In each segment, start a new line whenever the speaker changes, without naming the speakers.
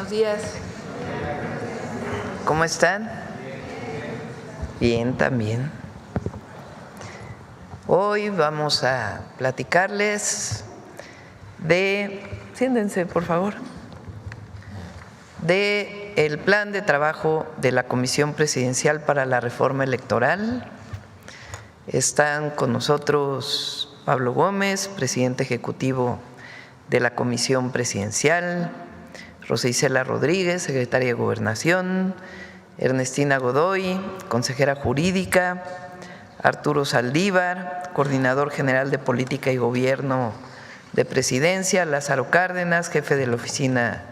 buenos días. ¿Cómo están? Bien, también. Hoy vamos a platicarles siéntense por favor, de el plan de trabajo de la Comisión Presidencial para la Reforma Electoral. Están con nosotros Pablo Gómez, presidente ejecutivo de la Comisión Presidencial, Rosa Isela Rodríguez, secretaria de Gobernación, Ernestina Godoy, consejera jurídica, Arturo Saldívar, coordinador general de Política y Gobierno de Presidencia, Lázaro Cárdenas, jefe de la Oficina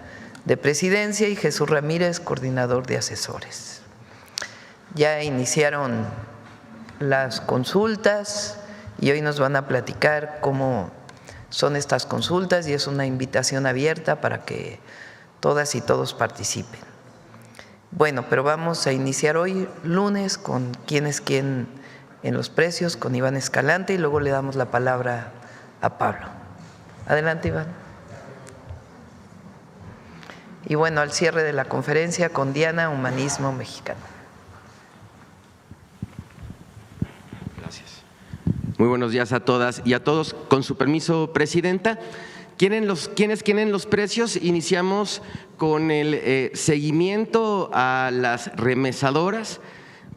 de Presidencia, y Jesús Ramírez, coordinador de asesores. Ya iniciaron las consultas y hoy nos van a platicar cómo son estas consultas, y es una invitación abierta para que todas y todos participen. Bueno, pero vamos a iniciar hoy lunes con quién es quién en los precios, con Iván Escalante, y luego le damos la palabra a Pablo. Adelante, Iván. Y bueno, al cierre de la conferencia con Diana, Humanismo Mexicano.
Muy buenos días a todas y a todos. Con su permiso, Presidenta, ¿quiénes quieren los precios? Iniciamos con el seguimiento a las remesadoras.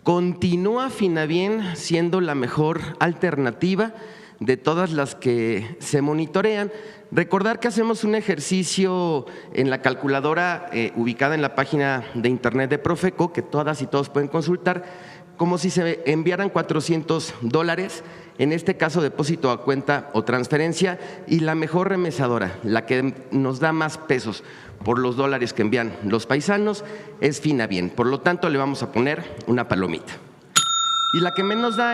Continúa Finabien siendo la mejor alternativa de todas las que se monitorean. Recordar que hacemos un ejercicio en la calculadora ubicada en la página de internet de Profeco, que todas y todos pueden consultar, como si se enviaran $400, en este caso depósito a cuenta o transferencia, y la mejor remesadora, la que nos da más pesos por los dólares que envían los paisanos, es Finabien. Por lo tanto, le vamos a poner una palomita. Y la que menos da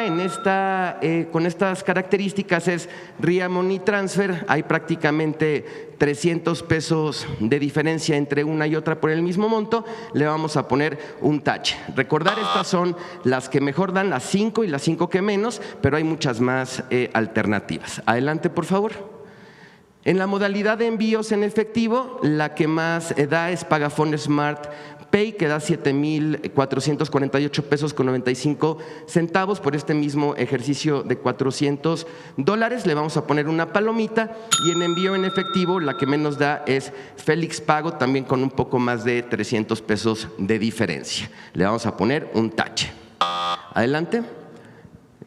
con estas características es RIA Money Transfer. Hay prácticamente $300 de diferencia entre una y otra por el mismo monto. Le vamos a poner un tache. Recordar, estas son las que mejor dan, las 5 y las 5 que menos, pero hay muchas más alternativas. Adelante, por favor. En la modalidad de envíos en efectivo, la que más da es Pagafone Smart Pay, que da $7,448.95 por este mismo ejercicio de $400. Le vamos a poner una palomita. Y en envío en efectivo, la que menos da es Félix Pago, también con un poco más de $300 de diferencia. Le vamos a poner un tache. Adelante.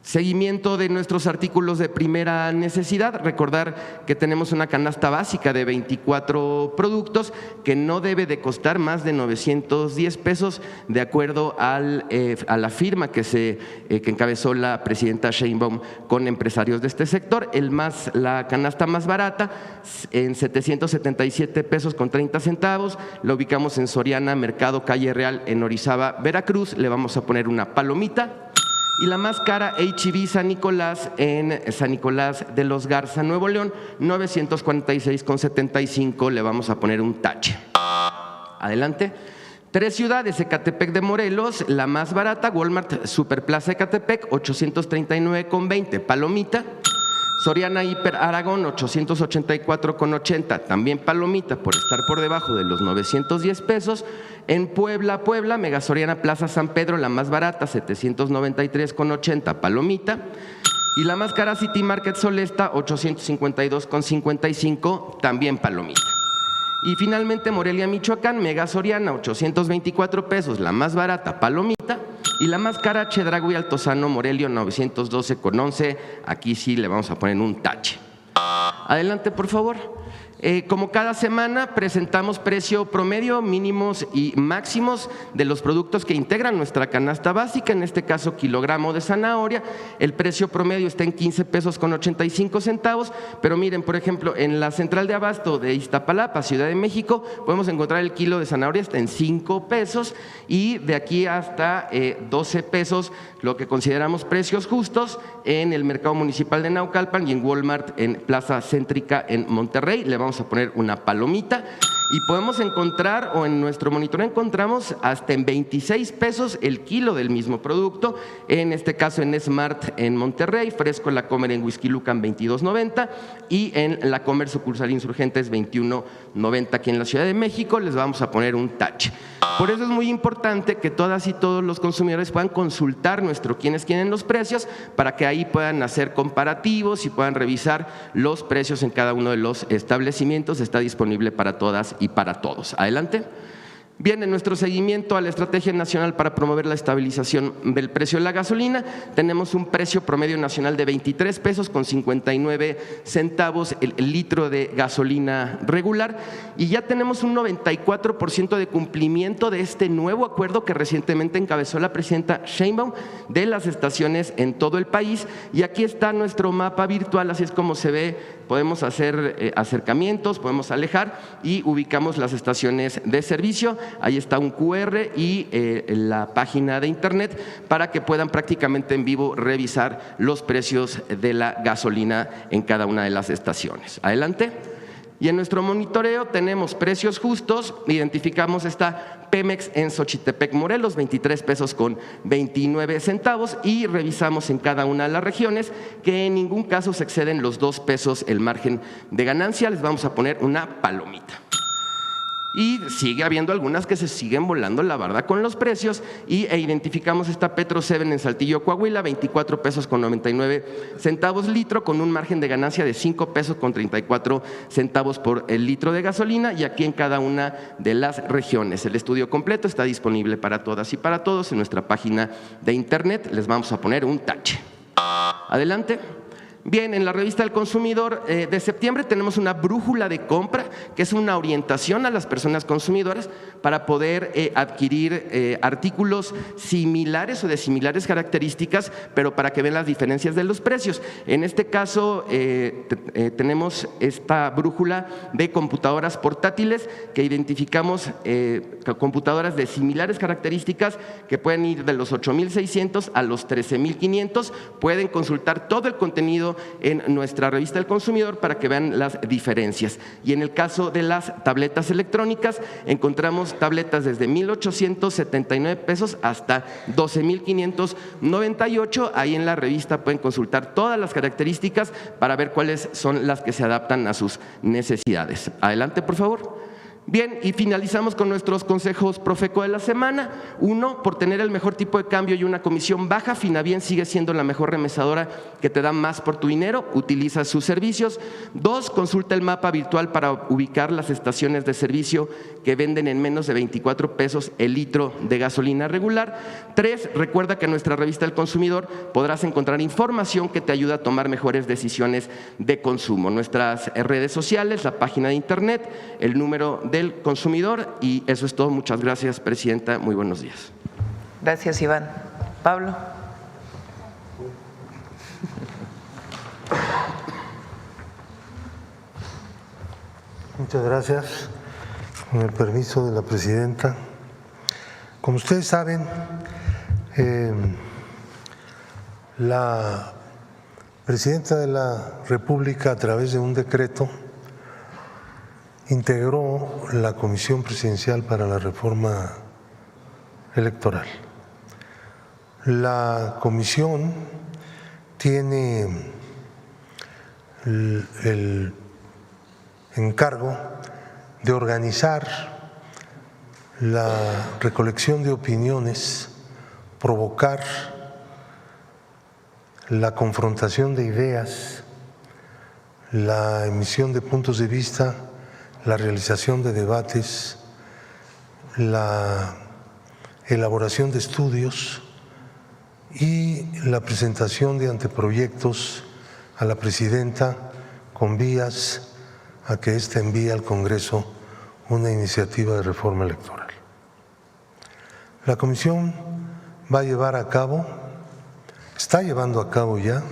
Seguimiento de nuestros artículos de primera necesidad. Recordar que tenemos una canasta básica de 24 productos que no debe de costar más de $910 de acuerdo a la firma que encabezó la presidenta Sheinbaum con empresarios de este sector. La canasta más barata en $777.30. La ubicamos en Soriana, Mercado Calle Real, en Orizaba, Veracruz. Le vamos a poner una palomita. Y la más cara, H-E-B San Nicolás, en San Nicolás de los Garza, Nuevo León, $946.75, le vamos a poner un tache. Adelante. 3 ciudades, Ecatepec de Morelos, la más barata, Walmart Superplaza Ecatepec, $839.20, palomita. Soriana Hiper Aragón, $884.80, también palomita por estar por debajo de los $910. En Puebla, Mega Soriana Plaza San Pedro, la más barata, $793.80, palomita. Y la más cara, City Market Solesta, $852.55, también palomita. Y finalmente Morelia, Michoacán, Mega Soriana, $824, la más barata, palomita. Y la más cara, Chedraui Altozano, Morelia, $912.11. Aquí sí le vamos a poner un tache. Adelante, por favor. Como cada semana presentamos precio promedio, mínimos y máximos de los productos que integran nuestra canasta básica, en este caso kilogramo de zanahoria. El precio promedio está en $15.85, pero miren, por ejemplo, en la central de abasto de Iztapalapa, Ciudad de México, podemos encontrar el kilo de zanahoria hasta en $5 y de aquí hasta $12, lo que consideramos precios justos en el mercado municipal de Naucalpan y en Walmart en Plaza Céntrica en Monterrey. Le vamos a poner una palomita. y podemos encontrar, o en nuestro monitoreo encontramos hasta en 26 pesos el kilo del mismo producto, en este caso en Smart en Monterrey, Fresco La Comer en Whisky Lucan 22.90 y en La Comer sucursal Insurgentes 21.90 aquí en la Ciudad de México. Les vamos a poner un tache. Por eso es muy importante que todas y todos los consumidores puedan consultar nuestro quiénes quieren los precios para que ahí puedan hacer comparativos y puedan revisar los precios en cada uno de los establecimientos. Está disponible para todas y para todos. Adelante. Bien, en nuestro seguimiento a la Estrategia Nacional para promover la estabilización del precio de la gasolina, tenemos un precio promedio nacional de 23 pesos con 59 centavos el litro de gasolina regular y ya tenemos un 94% de cumplimiento de este nuevo acuerdo que recientemente encabezó la presidenta Sheinbaum de las estaciones en todo el país. Y aquí está nuestro mapa virtual, así es como se ve. Podemos hacer acercamientos, podemos alejar y ubicamos las estaciones de servicio. Ahí está un QR y la página de internet para que puedan prácticamente en vivo revisar los precios de la gasolina en cada una de las estaciones. Adelante. Y en nuestro monitoreo tenemos precios justos, identificamos esta Pemex en Xochitepec, Morelos, 23 pesos con 29 centavos y revisamos en cada una de las regiones que en ningún caso se exceden los 2 pesos el margen de ganancia. Les vamos a poner una palomita. Y sigue habiendo algunas que se siguen volando la barda con los precios e identificamos esta Petro 7 en Saltillo, Coahuila, 24 pesos con 99 centavos litro con un margen de ganancia de 5 pesos con 34 centavos por el litro de gasolina y aquí en cada una de las regiones. El estudio completo está disponible para todas y para todos en nuestra página de internet. Les vamos a poner un tache. Adelante. Bien, en la revista del consumidor de septiembre tenemos una brújula de compra, que es una orientación a las personas consumidoras para poder adquirir artículos similares o de similares características, pero para que vean las diferencias de los precios. En este caso tenemos esta brújula de computadoras portátiles que identificamos computadoras de similares características que pueden ir de los 8,600 a los 13,500. Pueden consultar todo el contenido en nuestra revista del consumidor para que vean las diferencias. Y en el caso de las tabletas electrónicas encontramos tabletas desde 1,879 pesos hasta 12,598. Ahí en la revista pueden consultar todas las características para ver cuáles son las que se adaptan a sus necesidades. Adelante, por favor. Bien, y finalizamos con nuestros consejos Profeco de la semana. 1, por tener el mejor tipo de cambio y una comisión baja, Finabien sigue siendo la mejor remesadora que te da más por tu dinero, utiliza sus servicios. 2, consulta el mapa virtual para ubicar las estaciones de servicio que venden en menos de 24 pesos el litro de gasolina regular. 3, recuerda que en nuestra revista del consumidor podrás encontrar información que te ayuda a tomar mejores decisiones de consumo. Nuestras redes sociales, la página de internet, el número del consumidor y eso es todo. Muchas gracias, presidenta. Muy buenos días.
Gracias, Iván. Pablo.
Muchas gracias. Con el permiso de la presidenta. Como ustedes saben, la presidenta de la República, a través de un decreto, integró la Comisión Presidencial para la Reforma Electoral. La comisión tiene el encargo de organizar la recolección de opiniones, provocar la confrontación de ideas, la emisión de puntos de vista, la realización de debates, la elaboración de estudios y la presentación de anteproyectos a la presidenta con vías a que ésta envíe al Congreso una iniciativa de reforma electoral. La comisión va a llevar a cabo, está llevando a cabo ya,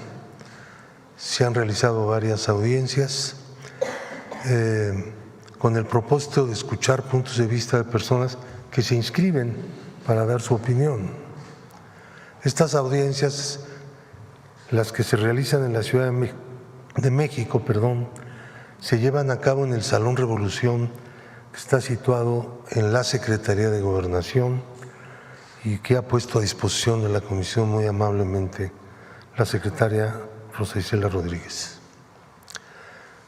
se han realizado varias audiencias con el propósito de escuchar puntos de vista de personas que se inscriben para dar su opinión. Estas audiencias, las que se realizan en la Ciudad de México, se llevan a cabo en el Salón Revolución que está situado en la Secretaría de Gobernación y que ha puesto a disposición de la comisión muy amablemente la secretaria Rosa Isela Rodríguez.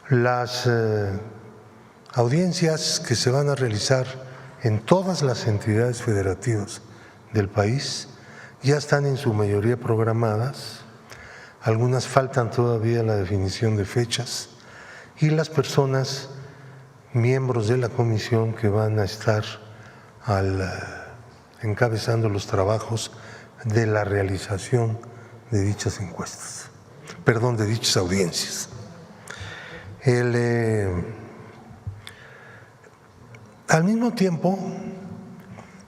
Las audiencias que se van a realizar en todas las entidades federativas del país ya están en su mayoría programadas, algunas faltan todavía la definición de fechas y las personas, miembros de la comisión que van a estar encabezando los trabajos de la realización de dichas encuestas, de dichas audiencias. Al mismo tiempo,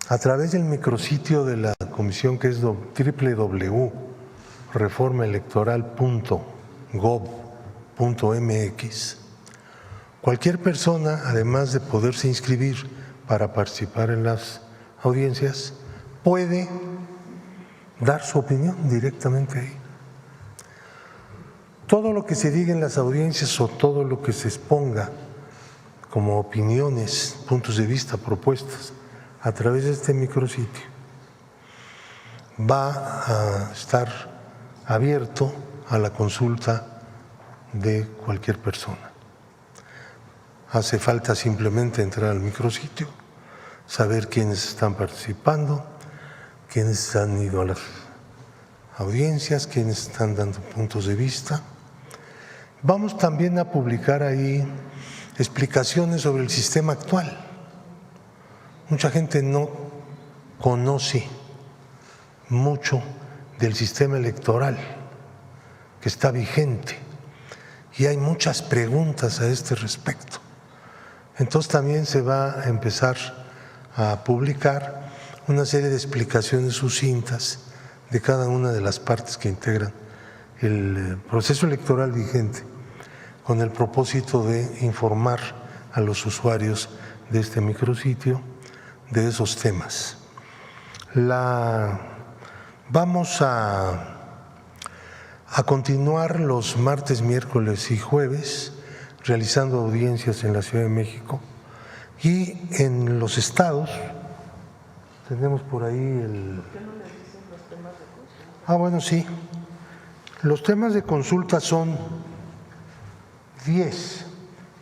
a través del micrositio de la comisión, que es www.reformaelectoral.gov.mx, cualquier persona, además de poderse inscribir para participar en las audiencias, puede dar su opinión directamente ahí. Todo lo que se diga en las audiencias o todo lo que se exponga como opiniones, puntos de vista, propuestas, a través de este micrositio, va a estar abierto a la consulta de cualquier persona. Hace falta simplemente entrar al micrositio, saber quiénes están participando, quiénes han ido a las audiencias, quiénes están dando puntos de vista. Vamos también a publicar ahí explicaciones sobre el sistema actual. Mucha gente no conoce mucho del sistema electoral que está vigente y hay muchas preguntas a este respecto. Entonces también se va a empezar a publicar una serie de explicaciones sucintas de cada una de las partes que integran el proceso electoral vigente, con el propósito de informar a los usuarios de este micrositio de esos temas. Vamos a continuar los martes, miércoles y jueves realizando audiencias en la Ciudad de México y en los estados. Tenemos por ahí el… ¿Por qué no les dicen los temas de consulta? Bueno, sí. Los temas de consulta son 10,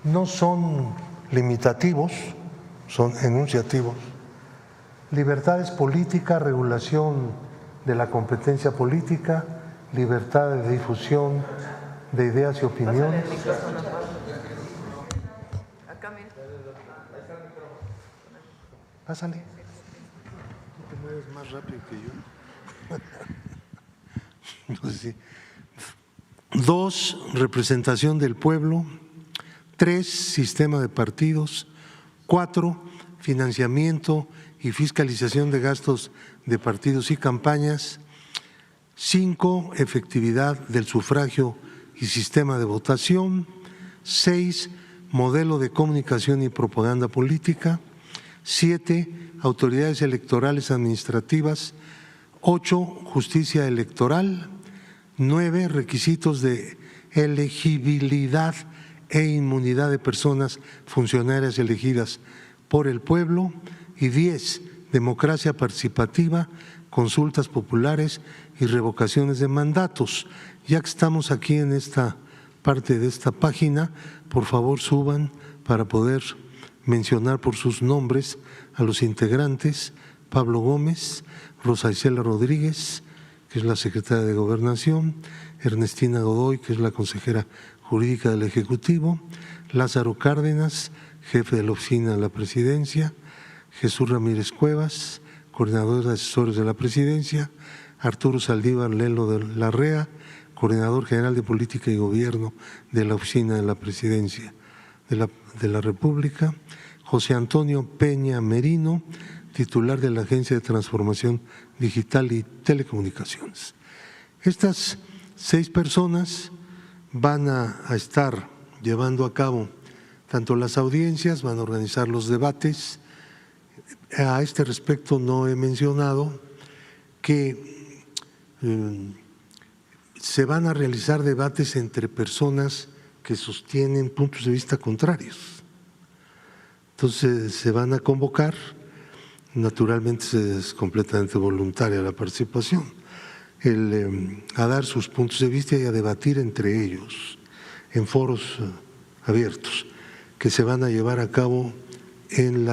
no son limitativos, son enunciativos. Libertades políticas, regulación de la competencia política, libertad de difusión de ideas y opiniones. Pásale. Tú te mueves más rápido que yo. Entonces, sí. 2, representación del pueblo. 3, sistema de partidos. 4, financiamiento y fiscalización de gastos de partidos y campañas. 5, efectividad del sufragio y sistema de votación. 6, modelo de comunicación y propaganda política. 7, autoridades electorales administrativas. 8, justicia electoral. 9, requisitos de elegibilidad e inmunidad de personas funcionarias elegidas por el pueblo. Y 10, democracia participativa, consultas populares y revocaciones de mandatos. Ya que estamos aquí en esta parte de esta página, por favor suban para poder mencionar por sus nombres a los integrantes: Pablo Gómez, Rosa Isela Rodríguez, que es la secretaria de Gobernación; Ernestina Godoy, que es la consejera jurídica del Ejecutivo; Lázaro Cárdenas, jefe de la oficina de la Presidencia; Jesús Ramírez Cuevas, coordinador de asesores de la Presidencia; Arturo Saldívar Lelo de la REA, coordinador general de Política y Gobierno de la Oficina de la Presidencia de la República; José Antonio Peña Merino, titular de la Agencia de Transformación Digital y Telecomunicaciones. Estas 6 personas van a estar llevando a cabo tanto las audiencias, van a organizar los debates. A este respecto no he mencionado que se van a realizar debates entre personas que sostienen puntos de vista contrarios. Entonces se van a convocar, naturalmente es completamente voluntaria la participación, a dar sus puntos de vista y a debatir entre ellos en foros abiertos que se van a llevar a cabo en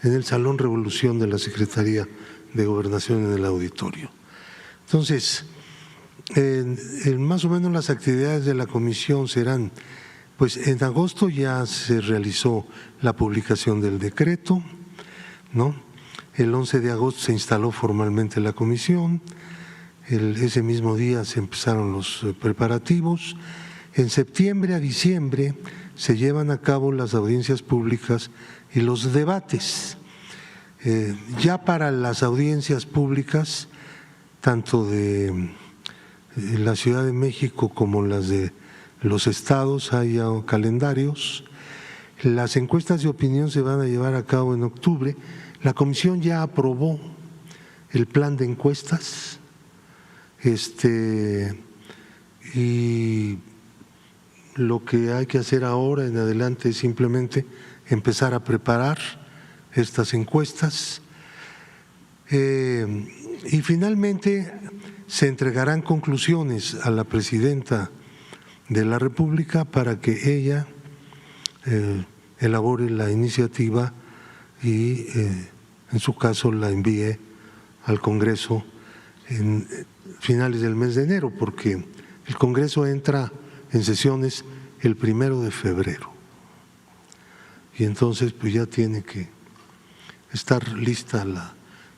el Salón Revolución de la Secretaría de Gobernación en el auditorio. Entonces, más o menos las actividades de la comisión serán, pues en agosto ya se realizó la publicación del decreto, ¿no? El 11 de agosto se instaló formalmente la comisión, ese mismo día se empezaron los preparativos. En septiembre a diciembre se llevan a cabo las audiencias públicas y los debates. Ya para las audiencias públicas, tanto de la Ciudad de México como las de los estados, hay ya calendarios. Las encuestas de opinión se van a llevar a cabo en octubre. La comisión ya aprobó el plan de encuestas y lo que hay que hacer ahora en adelante es simplemente empezar a preparar estas encuestas y finalmente se entregarán conclusiones a la presidenta de la República para que ella elabore la iniciativa y en su caso la envíe al Congreso en finales del mes de enero, porque el Congreso entra en sesiones el 1 de febrero y entonces pues ya tiene que estar lista la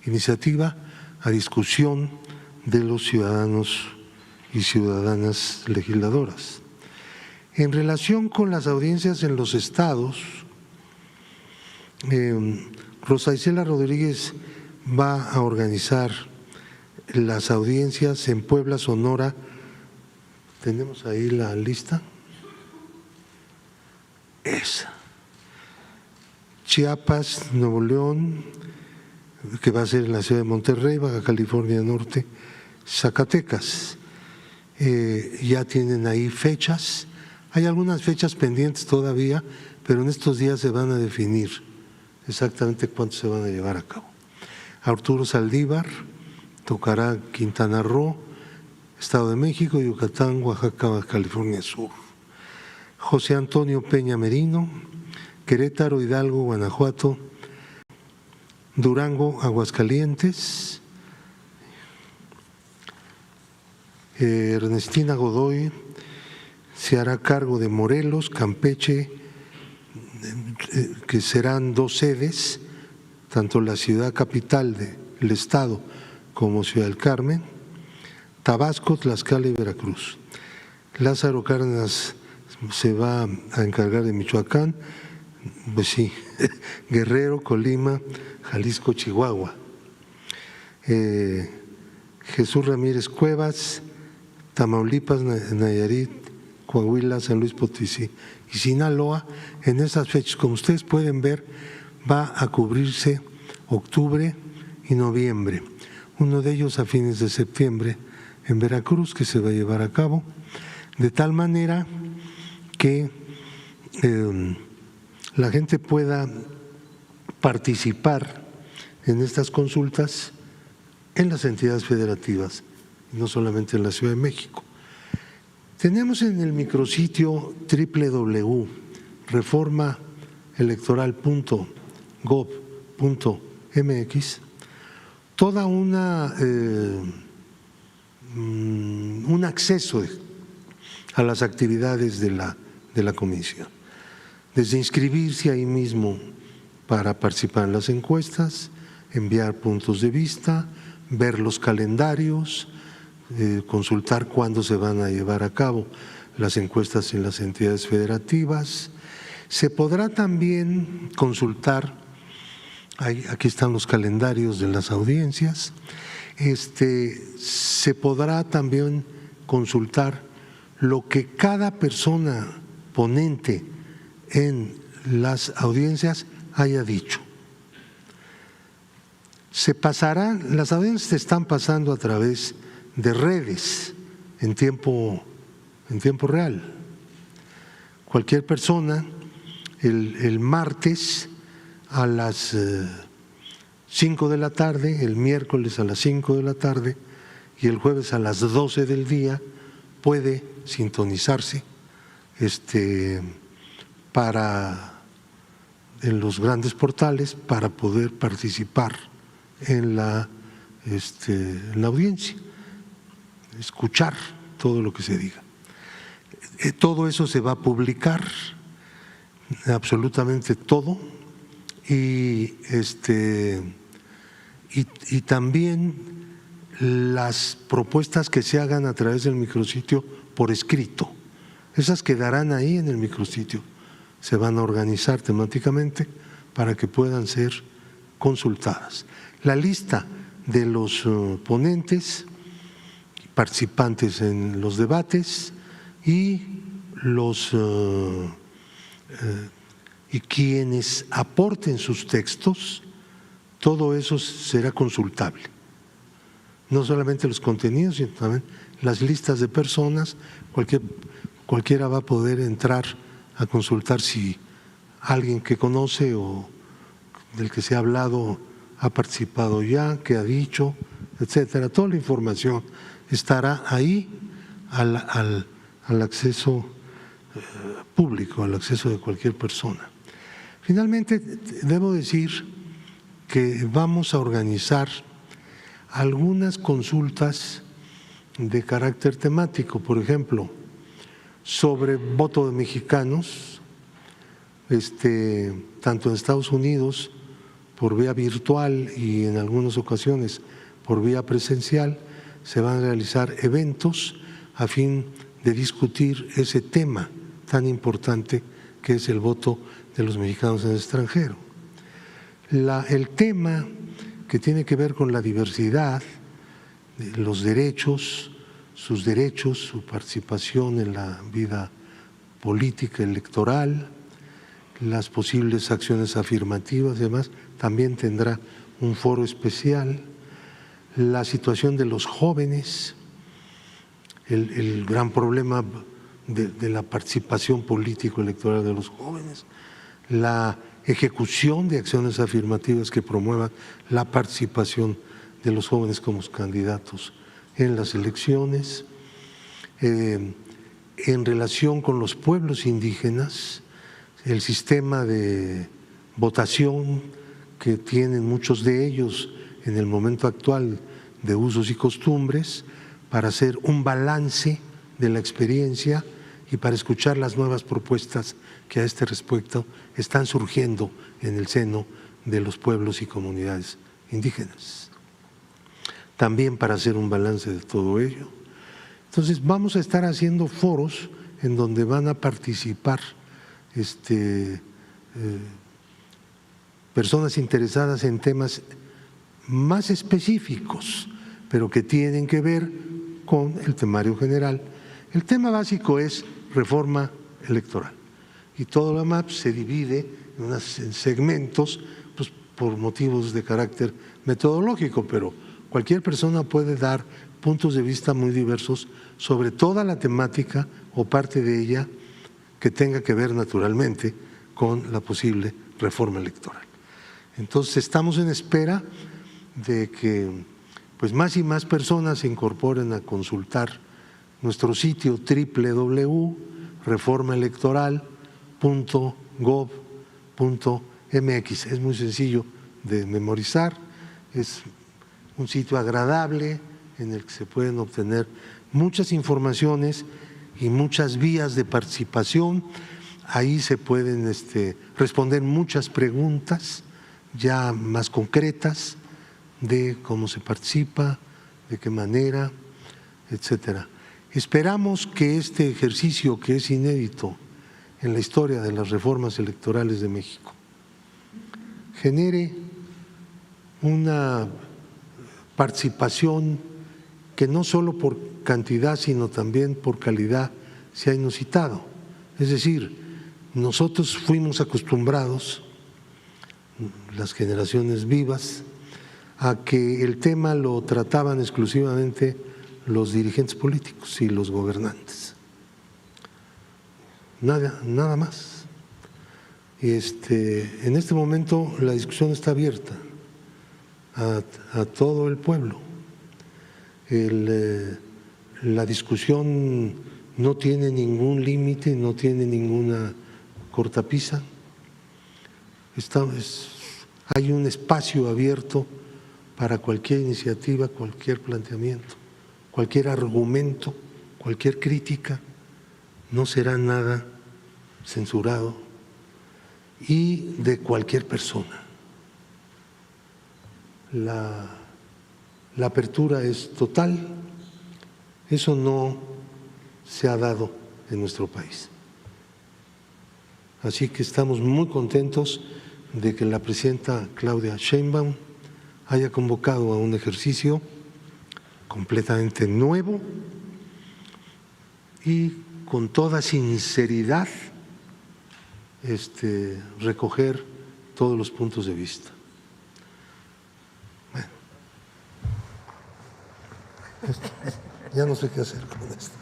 iniciativa a discusión de los ciudadanos y ciudadanas legisladoras. En relación con las audiencias en los estados, Rosa Isela Rodríguez va a organizar las audiencias en Puebla, Sonora. ¿Tenemos ahí la lista? Esa. Chiapas, Nuevo León, que va a ser en la ciudad de Monterrey, Baja California Norte, Zacatecas. Ya tienen ahí fechas. Hay algunas fechas pendientes todavía, pero en estos días se van a definir exactamente cuántos se van a llevar a cabo. Arturo Saldívar tocará Quintana Roo, Estado de México, Yucatán, Oaxaca, Baja California Sur. José Antonio Peña Merino, Querétaro, Hidalgo, Guanajuato, Durango, Aguascalientes. Ernestina Godoy se hará cargo de Morelos, Campeche, que serán 2 sedes, tanto la ciudad capital del estado como Ciudad del Carmen, Tabasco, Tlaxcala y Veracruz. Lázaro Cárdenas se va a encargar de Michoacán, pues sí, Guerrero, Colima, Jalisco, Chihuahua. Jesús Ramírez Cuevas, Tamaulipas, Nayarit, Coahuila, San Luis Potosí y Sinaloa. En esas fechas, como ustedes pueden ver, va a cubrirse octubre y noviembre. Uno de ellos a fines de septiembre en Veracruz, que se va a llevar a cabo, de tal manera que la gente pueda participar en estas consultas en las entidades federativas, no solamente en la Ciudad de México. Tenemos en el micrositio www.reformaelectoral.gov.mx toda un acceso a las actividades de la comisión, desde inscribirse ahí mismo para participar en las encuestas, enviar puntos de vista, ver los calendarios, consultar cuándo se van a llevar a cabo las encuestas en las entidades federativas. Se podrá también consultar, aquí están los calendarios de las audiencias, se podrá también consultar lo que cada persona ponente en las audiencias haya dicho. Se pasará, las audiencias se están pasando a través de redes en tiempo real. Cualquier persona el martes a las 5 de la tarde, el miércoles a las 5 de la tarde y el jueves a las 12 del día puede sintonizarse en los grandes portales para poder participar en la audiencia, escuchar todo lo que se diga. Todo eso se va a publicar, absolutamente todo, y también las propuestas que se hagan a través del micrositio por escrito. Esas quedarán ahí en el micrositio, se van a organizar temáticamente para que puedan ser consultadas. La lista de los ponentes, participantes en los debates y quienes aporten sus textos, todo eso será consultable. No solamente los contenidos, sino también las listas de personas. Cualquiera va a poder entrar a consultar si alguien que conoce o del que se ha hablado ha participado ya, qué ha dicho, etcétera. Toda la información estará ahí al acceso público, al acceso de cualquier persona. Finalmente, debo decir que vamos a organizar algunas consultas de carácter temático, por ejemplo, sobre voto de mexicanos, tanto en Estados Unidos por vía virtual y en algunas ocasiones por vía presencial, se van a realizar eventos a fin de discutir ese tema tan importante que es el voto de los mexicanos en el extranjero. El tema que tiene que ver con la diversidad, los derechos, su participación en la vida política electoral, las posibles acciones afirmativas y demás, también tendrá un foro especial. La situación de los jóvenes, el gran problema de la participación político-electoral de los jóvenes, la ejecución de acciones afirmativas que promuevan la participación de los jóvenes como candidatos en las elecciones, en relación con los pueblos indígenas, el sistema de votación que tienen muchos de ellos en el momento actual de usos y costumbres, para hacer un balance de la experiencia y para escuchar las nuevas propuestas que a este respecto están surgiendo en el seno de los pueblos y comunidades indígenas. También para hacer un balance de todo ello. Entonces vamos a estar haciendo foros en donde van a participar personas interesadas en temas más específicos, pero que tienen que ver con el temario general. El tema básico es reforma electoral y todo lo demás se divide en segmentos pues, por motivos de carácter metodológico, pero cualquier persona puede dar puntos de vista muy diversos sobre toda la temática o parte de ella que tenga que ver naturalmente con la posible reforma electoral. Entonces estamos en espera de que pues más y más personas se incorporen a consultar nuestro sitio www.reformaelectoral.gov.mx. Es muy sencillo de memorizar, es un sitio agradable en el que se pueden obtener muchas informaciones y muchas vías de participación. Ahí se pueden responder muchas preguntas ya más concretas de cómo se participa, de qué manera, etcétera. Esperamos que este ejercicio, que es inédito en la historia de las reformas electorales de México, genere una participación que no solo por cantidad, sino también por calidad se ha inusitado. Es decir, nosotros fuimos acostumbrados, las generaciones vivas, a que el tema lo trataban exclusivamente los dirigentes políticos y los gobernantes. Nada más. En este momento la discusión está abierta a todo el pueblo. La discusión no tiene ningún límite, no tiene ninguna cortapisa. Hay un espacio abierto para cualquier iniciativa, cualquier planteamiento, cualquier argumento, cualquier crítica. No será nada censurado y de cualquier persona. La apertura es total. Eso no se ha dado en nuestro país. Así que estamos muy contentos de que la presidenta Claudia Sheinbaum haya convocado a un ejercicio completamente nuevo y con toda sinceridad recoger todos los puntos de vista. Bueno, ya no sé qué hacer con esto.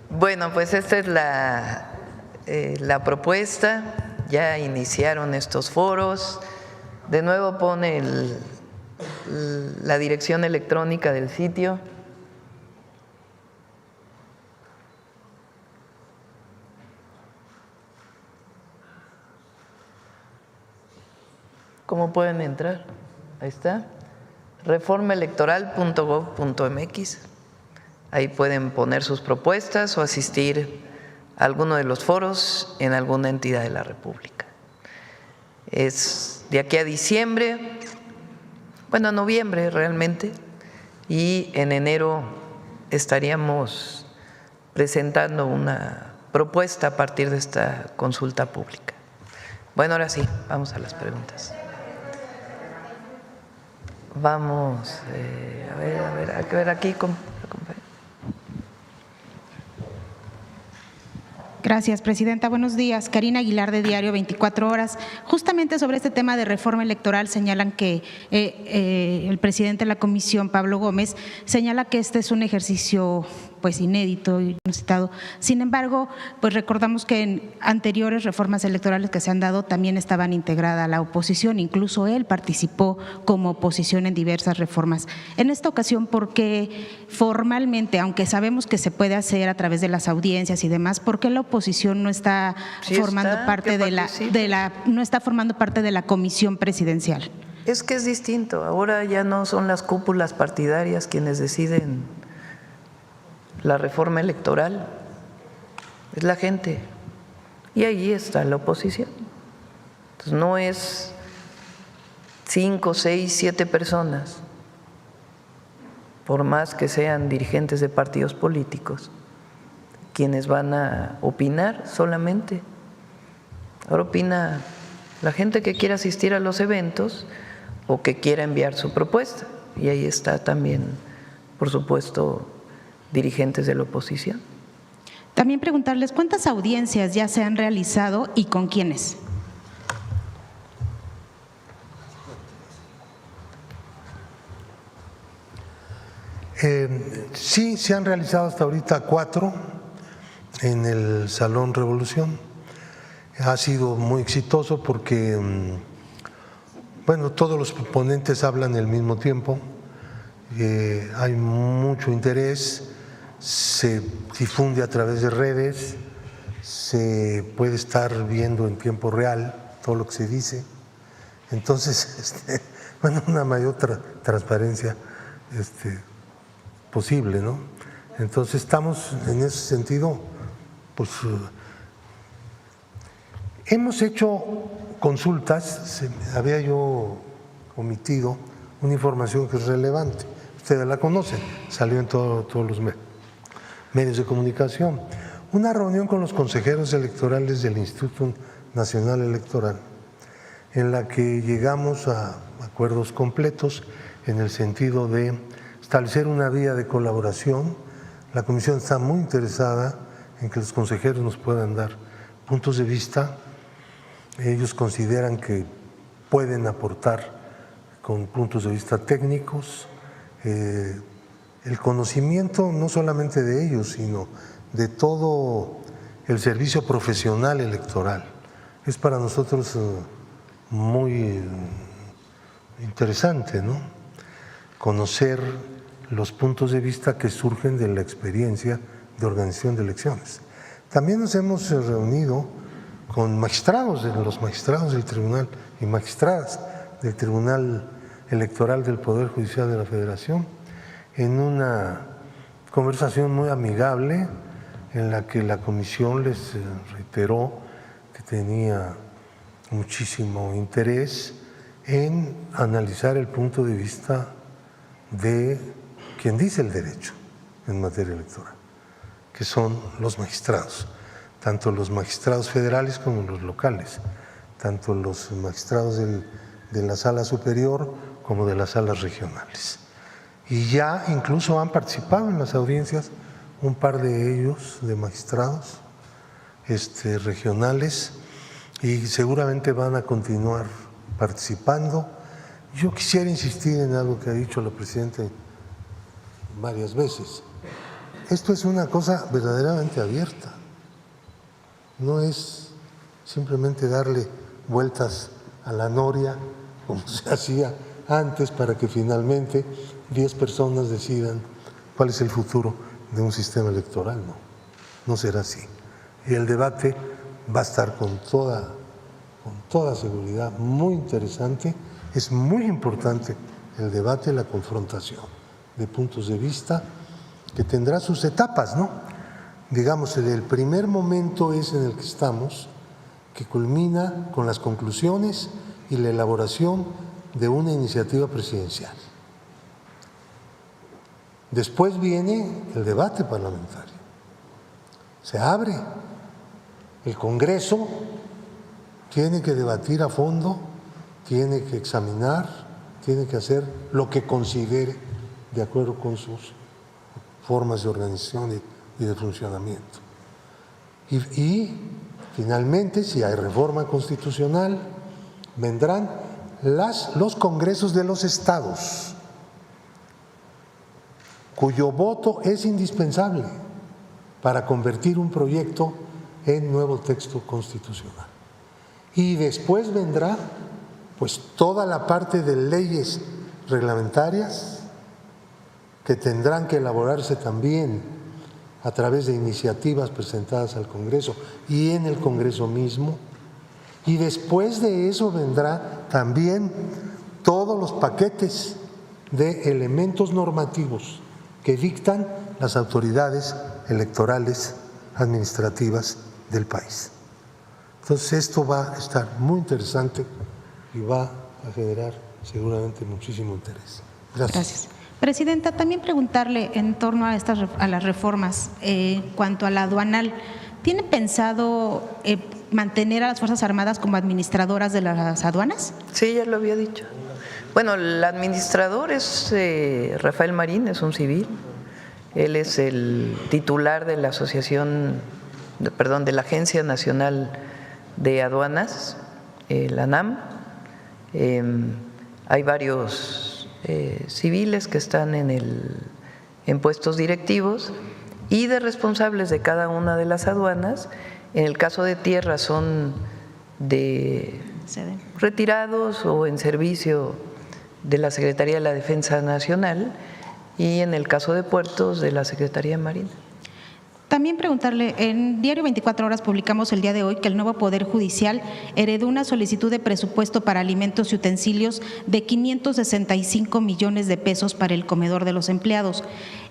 Bueno, pues esta es la propuesta. Ya iniciaron estos foros. De nuevo pone la dirección electrónica del sitio. ¿Cómo pueden entrar? Ahí está. reformaelectoral.gov.mx. Ahí pueden poner sus propuestas o asistir a alguno de los foros en alguna entidad de la República. Es de aquí a diciembre, bueno, a noviembre realmente, y en enero estaríamos presentando una propuesta a partir de esta consulta pública. Bueno, ahora sí, vamos a las preguntas. Vamos, a ver aquí.
Gracias, presidenta. Buenos días. Karina Aguilar, de Diario 24 Horas. Justamente sobre este tema de reforma electoral señalan que el presidente de la comisión, Pablo Gómez, señala que este es un ejercicio pues inédito y inusitado. Sin embargo, pues recordamos que en anteriores reformas electorales que se han dado también estaban integrada la oposición, incluso él participó como oposición en diversas reformas. En esta ocasión, ¿por qué formalmente, aunque sabemos que se puede hacer a través de las audiencias y demás, por qué la oposición no está formando parte no está formando parte de la comisión presidencial?
Es que es distinto. Ahora ya no son las cúpulas partidarias quienes deciden la reforma electoral, es la gente, y ahí está la oposición. Entonces no es 5, 6, 7 personas, por más que sean dirigentes de partidos políticos, quienes van a opinar solamente. Ahora opina la gente que quiera asistir a los eventos o que quiera enviar su propuesta, y ahí está también, por supuesto, dirigentes de la oposición.
También preguntarles cuántas audiencias ya se han realizado y con quiénes.
Sí, se han realizado hasta ahorita 4 en el Salón Revolución. Ha sido muy exitoso porque, bueno, todos los ponentes hablan al mismo tiempo, hay mucho interés, se difunde a través de redes, se puede estar viendo en tiempo real todo lo que se dice. Entonces, bueno, una mayor transparencia posible, ¿no? Entonces estamos en ese sentido, pues hemos hecho consultas, había yo omitido una información que es relevante, ustedes la conocen, salió en todos los medios de comunicación, una reunión con los consejeros electorales del Instituto Nacional Electoral, en la que llegamos a acuerdos completos en el sentido de establecer una vía de colaboración. La comisión está muy interesada en que los consejeros nos puedan dar puntos de vista. Ellos consideran que pueden aportar con puntos de vista técnicos, el conocimiento no solamente de ellos, sino de todo el servicio profesional electoral. Es para nosotros muy interesante, ¿no?, conocer los puntos de vista que surgen de la experiencia de organización de elecciones. También nos hemos reunido con magistrados, los magistrados del Tribunal y magistradas del Tribunal Electoral del Poder Judicial de la Federación, en una conversación muy amigable en la que la comisión les reiteró que tenía muchísimo interés en analizar el punto de vista de quien dice el derecho en materia electoral, que son los magistrados, tanto los magistrados federales como los locales, tanto los magistrados de la sala superior como de las salas regionales. Y ya incluso han participado en las audiencias un par de ellos, de magistrados regionales, y seguramente van a continuar participando. Yo quisiera insistir en algo que ha dicho la Presidenta varias veces. Esto es una cosa verdaderamente abierta, no es simplemente darle vueltas a la noria como se hacía antes para que finalmente 10 personas decidan cuál es el futuro de un sistema electoral. No, no será así. Y el debate va a estar con toda seguridad muy interesante. Es muy importante el debate, la confrontación de puntos de vista que tendrá sus etapas, ¿no? Digamos, el primer momento es en el que estamos, que culmina con las conclusiones y la elaboración de una iniciativa presidencial. Después viene el debate parlamentario. Se abre. El Congreso tiene que debatir a fondo, tiene que examinar, tiene que hacer lo que considere de acuerdo con sus formas de organización y de funcionamiento. Y finalmente, si hay reforma constitucional, vendrán los congresos de los estados, cuyo voto es indispensable para convertir un proyecto en nuevo texto constitucional. Y después vendrá pues toda la parte de leyes reglamentarias que tendrán que elaborarse también a través de iniciativas presentadas al Congreso y en el Congreso mismo. Y después de eso vendrá también todos los paquetes de elementos normativos que dictan las autoridades electorales administrativas del país. Entonces esto va a estar muy interesante y va a generar seguramente muchísimo interés.
Gracias. Presidenta, también preguntarle en torno a las reformas, cuanto a la aduanal, ¿tiene pensado mantener a las Fuerzas Armadas como administradoras de las aduanas?
Sí, ya lo había dicho. Bueno, el administrador es Rafael Marín, es un civil. Él es el titular de la de la Agencia Nacional de Aduanas, la ANAM. Hay varios civiles que están en puestos directivos y de responsables de cada una de las aduanas. En el caso de tierra son de retirados o en servicio de la Secretaría de la Defensa Nacional, y en el caso de puertos de la Secretaría de Marina.
También preguntarle, en Diario 24 Horas publicamos el día de hoy que el nuevo Poder Judicial heredó una solicitud de presupuesto para alimentos y utensilios de 565 millones de pesos para el comedor de los empleados.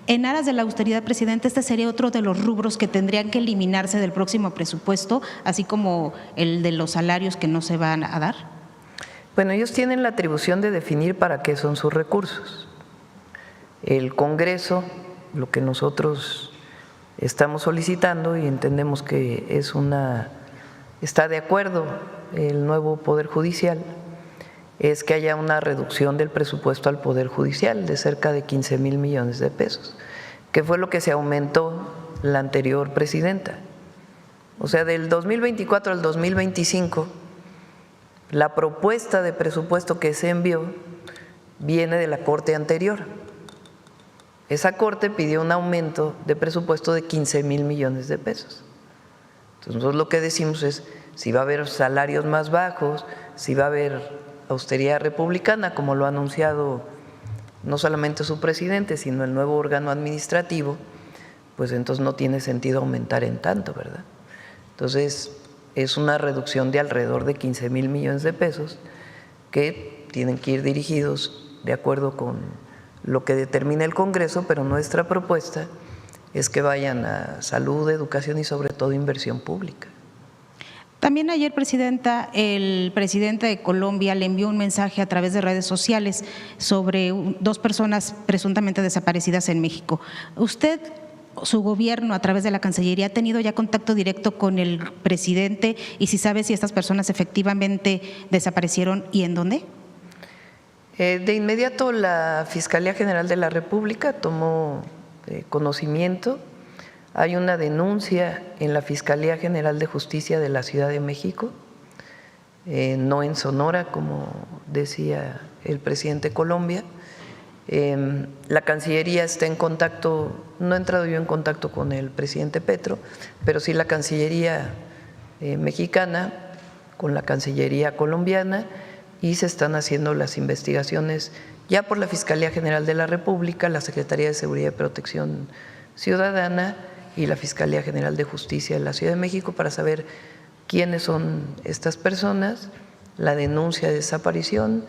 En aras de la austeridad, Presidente, este sería otro de los rubros que tendrían que eliminarse del próximo presupuesto, así como el de los salarios que no se van a dar.
Bueno, ellos tienen la atribución de definir para qué son sus recursos. El Congreso, lo que nosotros estamos solicitando y entendemos que está de acuerdo el nuevo Poder Judicial, es que haya una reducción del presupuesto al Poder Judicial de cerca de 15,000 millones de pesos, que fue lo que se aumentó la anterior presidenta. O sea, del 2024 al 2025, la propuesta de presupuesto que se envió viene de la Corte anterior. esa corte pidió un aumento de presupuesto de 15,000 millones de pesos. Entonces nosotros lo que decimos es, si va a haber salarios más bajos, si va a haber austeridad republicana, como lo ha anunciado no solamente su presidente, sino el nuevo órgano administrativo, pues entonces no tiene sentido aumentar en tanto, ¿verdad? Entonces es una reducción de alrededor de 15,000 millones de pesos que tienen que ir dirigidos de acuerdo con lo que determina el Congreso, pero nuestra propuesta es que vayan a salud, educación y sobre todo inversión pública.
También ayer, Presidenta, el presidente de Colombia le envió un mensaje a través de redes sociales sobre 2 personas presuntamente desaparecidas en México. ¿Usted, su gobierno, a través de la Cancillería, ha tenido ya contacto directo con el presidente y si sabe si estas personas efectivamente desaparecieron y en dónde?
De inmediato la Fiscalía General de la República tomó conocimiento. Hay una denuncia en la Fiscalía General de Justicia de la Ciudad de México, no en Sonora, como decía el presidente de Colombia. La Cancillería está en contacto, no he entrado yo en contacto con el presidente Petro, pero sí la Cancillería mexicana con la Cancillería colombiana, y se están haciendo las investigaciones ya por la Fiscalía General de la República, la Secretaría de Seguridad y Protección Ciudadana y la Fiscalía General de Justicia de la Ciudad de México para saber quiénes son estas personas, la denuncia de desaparición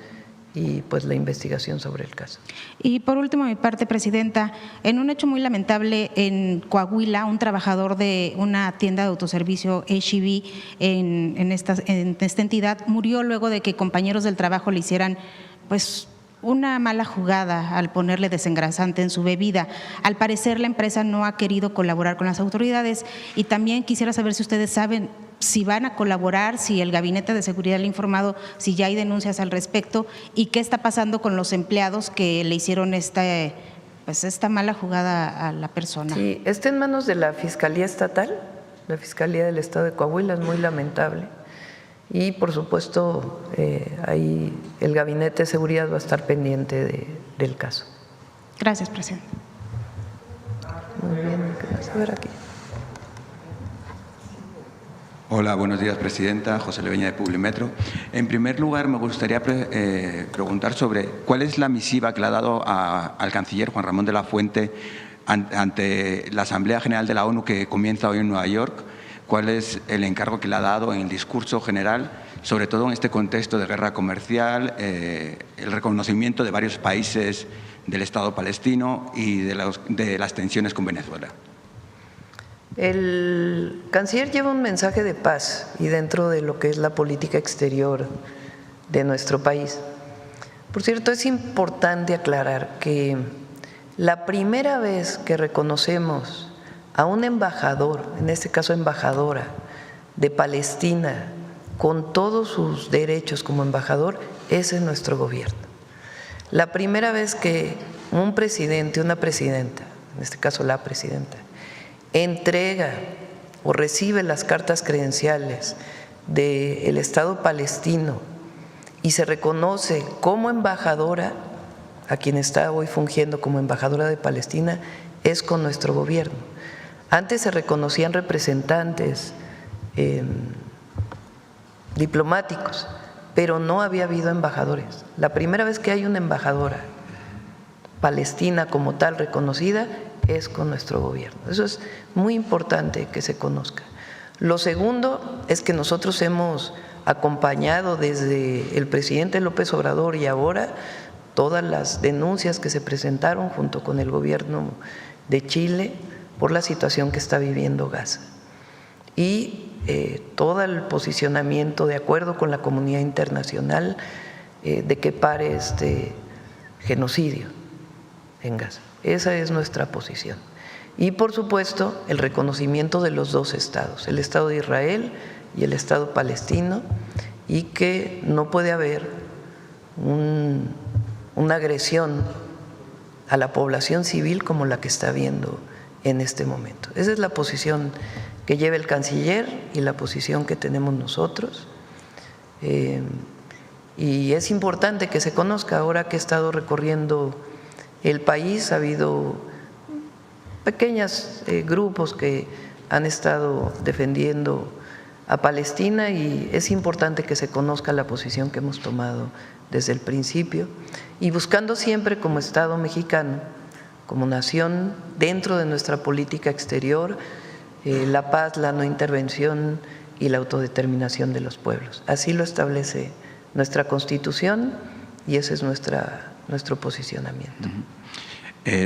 y pues la investigación sobre el caso.
Y por último, mi parte, Presidenta, en un hecho muy lamentable en Coahuila, un trabajador de una tienda de autoservicio H-E-B en esta entidad murió luego de que compañeros del trabajo le hicieran pues una mala jugada al ponerle desengrasante en su bebida. Al parecer la empresa no ha querido colaborar con las autoridades y también quisiera saber si ustedes saben si van a colaborar, si el Gabinete de Seguridad le ha informado, si ya hay denuncias al respecto y qué está pasando con los empleados que le hicieron esta mala jugada a la persona.
Sí, está en manos de la Fiscalía Estatal, la Fiscalía del Estado de Coahuila, es muy lamentable. Y por supuesto, ahí el Gabinete de Seguridad va a estar pendiente del caso.
Gracias, Presidente.
Muy bien, gracias. A ver aquí.
Hola, buenos días, Presidenta. José Leveña, de Publimetro. En primer lugar, me gustaría preguntar sobre cuál es la misiva que le ha dado al canciller Juan Ramón de la Fuente ante la Asamblea General de la ONU que comienza hoy en Nueva York. ¿Cuál es el encargo que le ha dado en el discurso general, sobre todo en este contexto de guerra comercial, el reconocimiento de varios países del Estado palestino y de las tensiones con Venezuela?
El canciller lleva un mensaje de paz y dentro de lo que es la política exterior de nuestro país. Por cierto, es importante aclarar que la primera vez que reconocemos a un embajador, en este caso embajadora, de Palestina, con todos sus derechos como embajador, es en nuestro gobierno. La primera vez que un presidente, una presidenta, en este caso la presidenta, entrega o recibe las cartas credenciales del Estado palestino y se reconoce como embajadora, a quien está hoy fungiendo como embajadora de Palestina, es con nuestro gobierno. Antes se reconocían representantes diplomáticos, pero no había habido embajadores. La primera vez que hay una embajadora palestina como tal reconocida es con nuestro gobierno. Eso es muy importante que se conozca. Lo segundo es que nosotros hemos acompañado desde el presidente López Obrador y ahora todas las denuncias que se presentaron junto con el gobierno de Chile por la situación que está viviendo Gaza y todo el posicionamiento de acuerdo con la comunidad internacional de que pare este genocidio en Gaza. Esa es nuestra posición. Y por supuesto el reconocimiento de los dos estados, el Estado de Israel y el Estado palestino, y que no puede haber una agresión a la población civil como la que está habiendo en este momento. Esa es la posición que lleva el canciller y la posición que tenemos nosotros. Y es importante que se conozca. Ahora que he estado recorriendo el país, ha habido pequeños grupos que han estado defendiendo a Palestina, y es importante que se conozca la posición que hemos tomado desde el principio, y buscando siempre como Estado mexicano, como nación, dentro de nuestra política exterior, la paz, la no intervención y la autodeterminación de los pueblos. Así lo establece nuestra Constitución y ese es nuestro posicionamiento.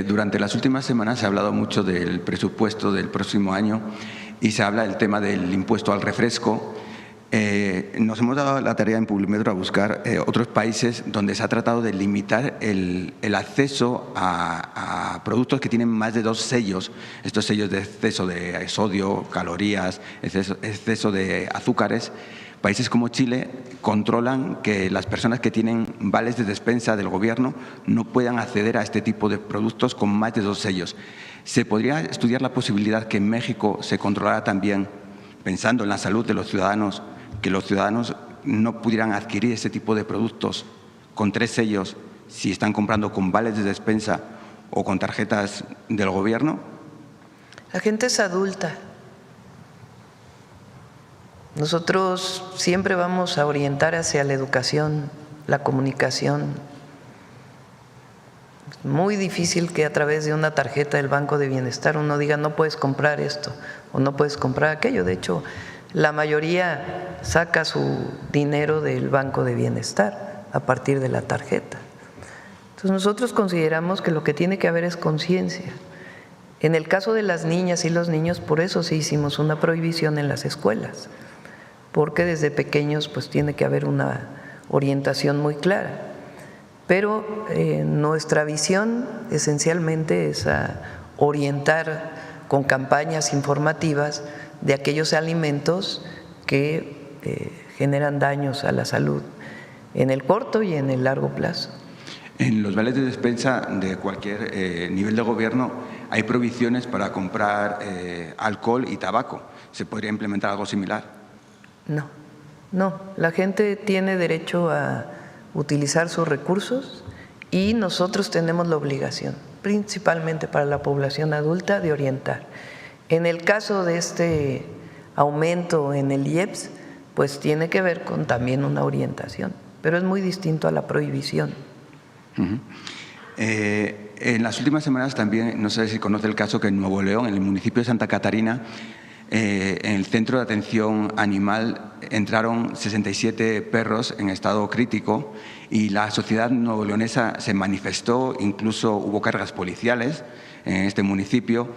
Durante las últimas semanas se ha hablado mucho del presupuesto del próximo año y se habla del tema del impuesto al refresco. Nos hemos dado la tarea en Publimetro a buscar otros países donde se ha tratado de limitar el acceso a productos que tienen más de 2 sellos, estos sellos de exceso de sodio, calorías, exceso de azúcares. Países como Chile controlan que las personas que tienen vales de despensa del gobierno no puedan acceder a este tipo de productos con más de 2 sellos. ¿Se podría estudiar la posibilidad que en México se controlara también, pensando en la salud de los ciudadanos, que los ciudadanos no pudieran adquirir ese tipo de productos con 3 sellos si están comprando con vales de despensa o con tarjetas del gobierno?
La gente es adulta. Nosotros siempre vamos a orientar hacia la educación, la comunicación. Es muy difícil que a través de una tarjeta del Banco de Bienestar uno diga no puedes comprar esto o no puedes comprar aquello. De hecho, la mayoría saca su dinero del Banco de Bienestar a partir de la tarjeta. Entonces nosotros consideramos que lo que tiene que haber es conciencia. En el caso de las niñas y los niños, por eso sí hicimos una prohibición en las escuelas, porque desde pequeños pues tiene que haber una orientación muy clara. Pero nuestra visión esencialmente es a orientar con campañas informativas de aquellos alimentos que generan daños a la salud en el corto y en el largo plazo.
En los vales de despensa de cualquier nivel de gobierno hay prohibiciones para comprar alcohol y tabaco. ¿Se podría implementar algo similar?
No, la gente tiene derecho a utilizar sus recursos y nosotros tenemos la obligación, principalmente para la población adulta, de orientar. En el caso de este aumento en el IEPS, pues tiene que ver con también una orientación, pero es muy distinto a la prohibición.
En las últimas semanas también, no sé si conoce el caso que en Nuevo León, en el municipio de Santa Catarina, en el centro de atención animal entraron 67 perros en estado crítico y la sociedad nuevoleonesa se manifestó, incluso hubo cargas policiales en este municipio.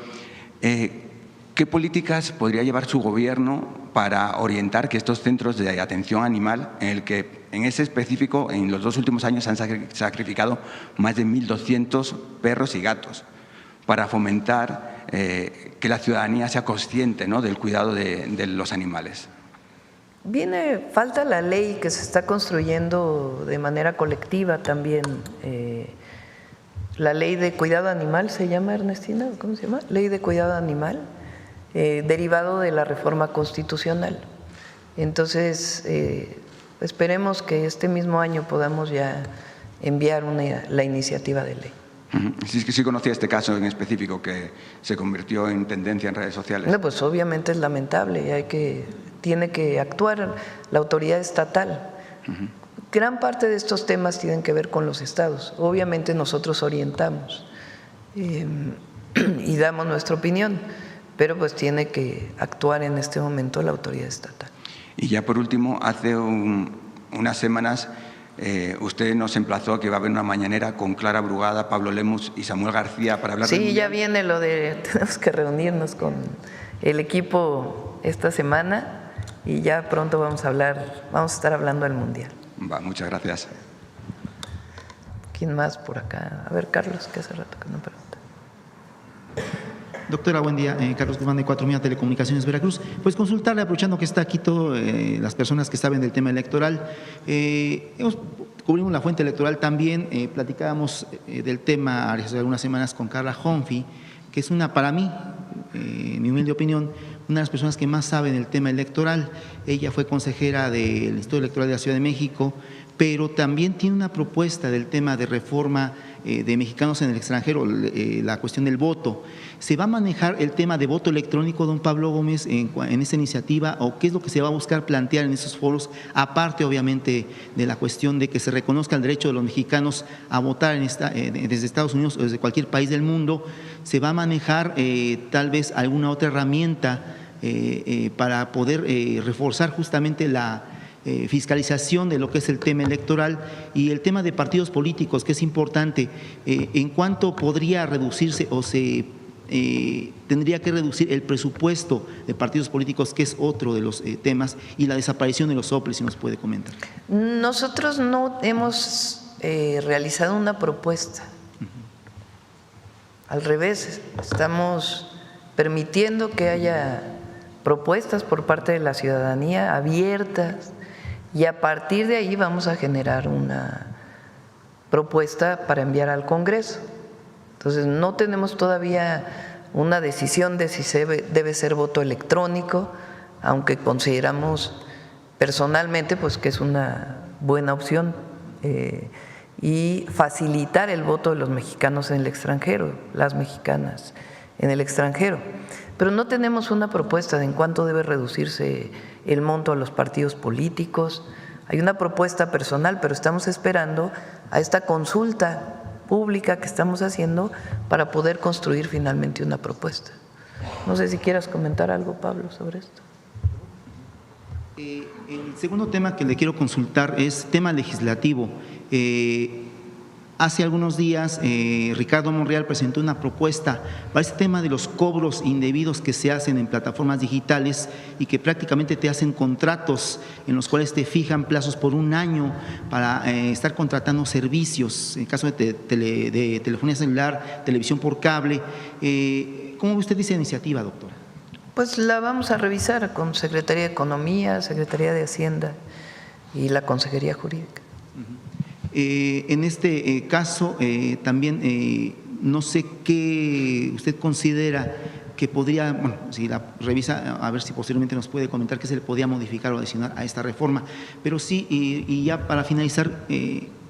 ¿Qué políticas podría llevar su gobierno para orientar que estos centros de atención animal, en el que en ese específico en los 2 últimos años han sacrificado más de 1.200 perros y gatos, para fomentar que la ciudadanía sea consciente, ¿no?, del cuidado de los animales?
Falta la ley que se está construyendo de manera colectiva también. La ley de cuidado animal se llama, Ernestina, ¿cómo se llama? Ley de cuidado animal, derivado de la reforma constitucional. Entonces, esperemos que este mismo año podamos ya enviar la iniciativa de ley.
Sí conocía este caso en específico que se convirtió en tendencia en redes sociales.
No, pues obviamente es lamentable y tiene que actuar la autoridad estatal. Gran parte de estos temas tienen que ver con los estados. Obviamente nosotros orientamos y damos nuestra opinión, pero pues tiene que actuar en este momento la autoridad estatal.
Y ya por último, hace unas semanas usted nos emplazó a que va a haber una mañanera con Clara Brugada, Pablo Lemus y Samuel García para hablar del Mundial.
Ya viene lo de, tenemos que reunirnos con el equipo esta semana y ya pronto vamos a estar hablando del Mundial.
Muchas gracias.
¿Quién más por acá? A ver, Carlos, que hace rato que no pregunta.
Doctora, buen día. Carlos Guzmán de 4000 Telecomunicaciones Veracruz. Pues consultarle, aprovechando que está aquí todas las personas que saben del tema electoral. Cubrimos la fuente electoral también, platicábamos del tema hace algunas semanas con Carla Honfi, que es para mí, en mi humilde opinión, una de las personas que más sabe del tema electoral. Ella fue consejera del Instituto Electoral de la Ciudad de México, pero también tiene una propuesta del tema de reforma de mexicanos en el extranjero, la cuestión del voto. ¿Se va a manejar el tema de voto electrónico, don Pablo Gómez, en esta iniciativa, o qué es lo que se va a buscar plantear en esos foros, aparte obviamente de la cuestión de que se reconozca el derecho de los mexicanos a votar desde Estados Unidos o desde cualquier país del mundo? ¿Se va a manejar tal vez alguna otra herramienta para poder reforzar justamente la fiscalización de lo que es el tema electoral y el tema de partidos políticos, que es importante? ¿En cuánto podría reducirse o se tendría que reducir el presupuesto de partidos políticos, que es otro de los temas, y la desaparición de los soples, si nos puede comentar?
Nosotros no hemos realizado una propuesta. Al revés, estamos permitiendo que haya propuestas por parte de la ciudadanía abiertas, y a partir de ahí vamos a generar una propuesta para enviar al Congreso. Entonces, no tenemos todavía una decisión de si debe ser voto electrónico, aunque consideramos personalmente pues que es una buena opción y facilitar el voto de los mexicanos en el extranjero, las mexicanas en el extranjero. Pero no tenemos una propuesta de en cuánto debe reducirse el monto a los partidos políticos. Hay una propuesta personal, pero estamos esperando a esta consulta pública que estamos haciendo para poder construir finalmente una propuesta. No sé si quieras comentar algo, Pablo, sobre esto.
El segundo tema que le quiero consultar es tema legislativo. Hace algunos días Ricardo Monreal presentó una propuesta para este tema de los cobros indebidos que se hacen en plataformas digitales y que prácticamente te hacen contratos en los cuales te fijan plazos por un año para estar contratando servicios, en caso de telefonía celular, televisión por cable. ¿Cómo usted dice la iniciativa, doctora?
Pues la vamos a revisar con Secretaría de Economía, Secretaría de Hacienda y la Consejería Jurídica.
En este caso, también no sé qué usted considera que podría, bueno, si la revisa, a ver si posteriormente nos puede comentar qué se le podía modificar o adicionar a esta reforma. Pero sí, y ya para finalizar,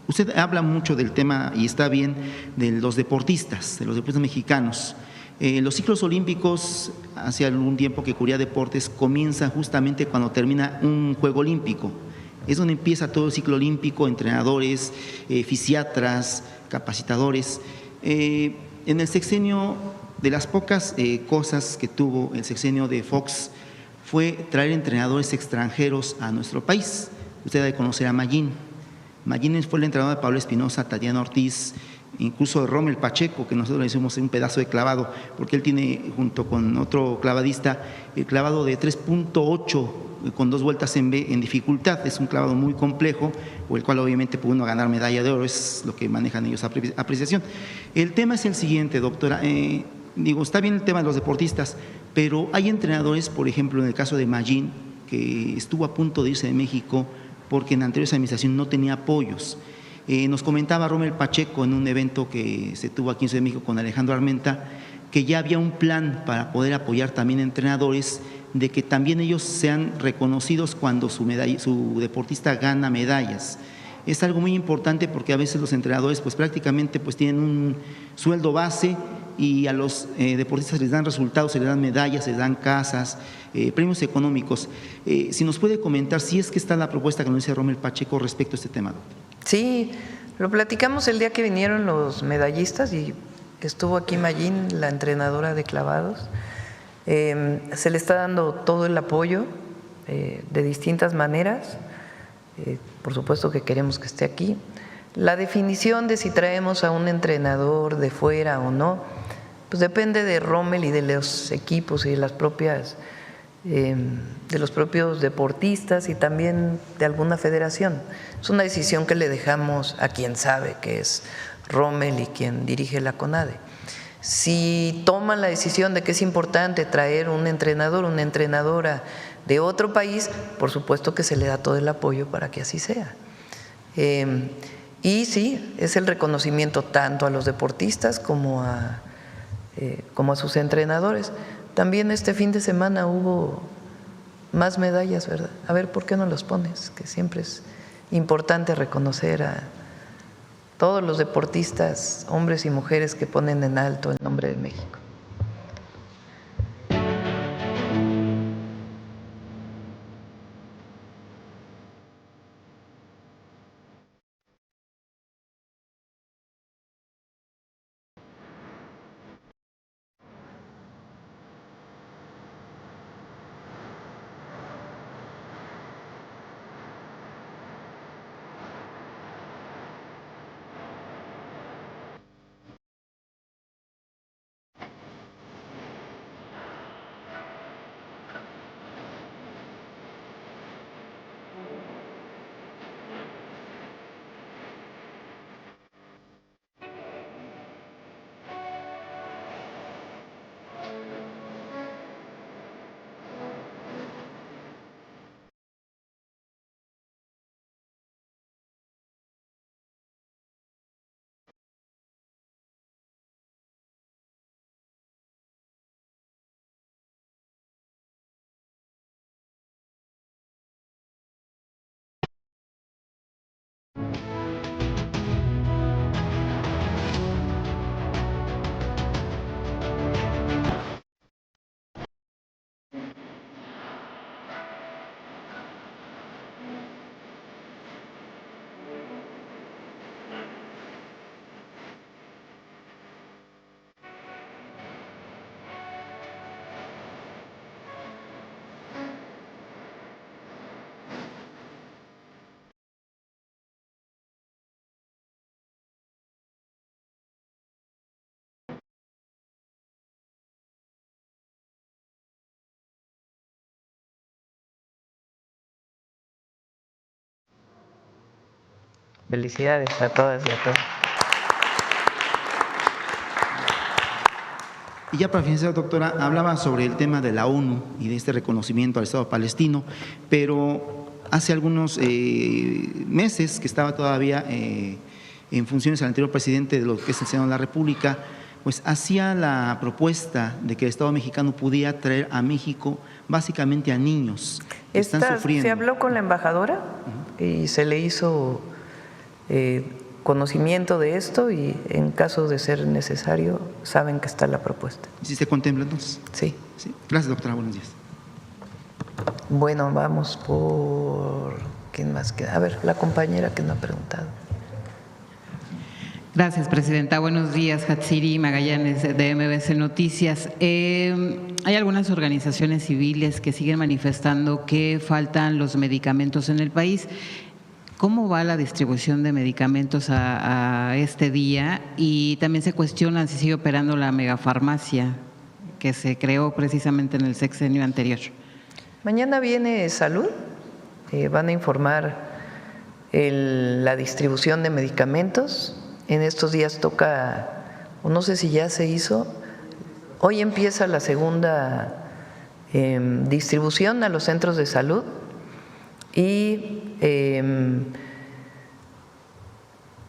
usted habla mucho del tema, y está bien, de los deportistas mexicanos. Los ciclos olímpicos, hace algún tiempo que Curia Deportes comienza justamente cuando termina un Juego Olímpico. Es donde empieza todo el ciclo olímpico, entrenadores, fisiatras, capacitadores. En el sexenio, de las pocas cosas que tuvo el sexenio de Fox fue traer entrenadores extranjeros a nuestro país. Usted debe conocer a Mayín. Mayín fue el entrenador de Pablo Espinosa, Tatiana Ortiz, incluso de Rommel Pacheco, que nosotros le hicimos un pedazo de clavado, porque él tiene, junto con otro clavadista, el clavado de 3.8 con 2 vueltas en B en dificultad. Es un clavado muy complejo, por el cual obviamente puede uno ganar medalla de oro, es lo que manejan ellos a apreciación. El tema es el siguiente, doctora. Está bien el tema de los deportistas, pero hay entrenadores, por ejemplo, en el caso de Mayín, que estuvo a punto de irse de México porque en la anterior administración no tenía apoyos. Nos comentaba Rommel Pacheco en un evento que se tuvo aquí en Ciudad de México con Alejandro Armenta, que ya había un plan para poder apoyar también a entrenadores, de que también ellos sean reconocidos cuando su deportista gana medallas. Es algo muy importante porque a veces los entrenadores pues prácticamente pues tienen un sueldo base y a los deportistas les dan resultados, se les dan medallas, se les dan casas, premios económicos. Si nos puede comentar si es que está la propuesta que nos dice Rommel Pacheco respecto a este tema, doctor.
Sí, lo platicamos el día que vinieron los medallistas y estuvo aquí Mayín, la entrenadora de clavados. Se le está dando todo el apoyo de distintas maneras. Por supuesto que queremos que esté aquí. La definición de si traemos a un entrenador de fuera o no, pues depende de Rommel y de los equipos y de las propias, de los propios deportistas y también de alguna federación. Es una decisión que le dejamos a quien sabe, que es Rommel y quien dirige la CONADE. Si toman la decisión de que es importante traer un entrenador, una entrenadora de otro país, por supuesto que se le da todo el apoyo para que así sea. Y sí, es el reconocimiento tanto a los deportistas como a sus entrenadores. También este fin de semana hubo más medallas, ¿verdad? A ver, ¿por qué no los pones? Que siempre es importante reconocer a todos los deportistas, hombres y mujeres que ponen en alto el nombre de México. Felicidades a todas y a todos.
Y ya para finalizar, doctora, hablaba sobre el tema de la ONU y de este reconocimiento al Estado palestino, pero hace algunos meses que estaba todavía en funciones el anterior presidente de lo que es el Senado de la República, pues hacía la propuesta de que el Estado mexicano pudiera traer a México básicamente a niños que están sufriendo.
Se habló con la embajadora y se le hizo conocimiento de esto y en caso de ser necesario saben que está la propuesta.
¿Sí se contempla entonces?
Sí.
Sí. Gracias, doctora. Buenos días.
Bueno, vamos por… ¿Quién más queda? A ver, la compañera que no ha preguntado.
Gracias, presidenta. Buenos días, Hatsiri Magallanes de MBC Noticias. Hay algunas organizaciones civiles que siguen manifestando que faltan los medicamentos en el país. ¿Cómo va la distribución de medicamentos a este día? Y también se cuestionan si sigue operando la megafarmacia que se creó precisamente en el sexenio anterior.
Mañana viene Salud, van a informar la distribución de medicamentos. En estos días toca, o no sé si ya se hizo, hoy empieza la segunda distribución a los centros de salud y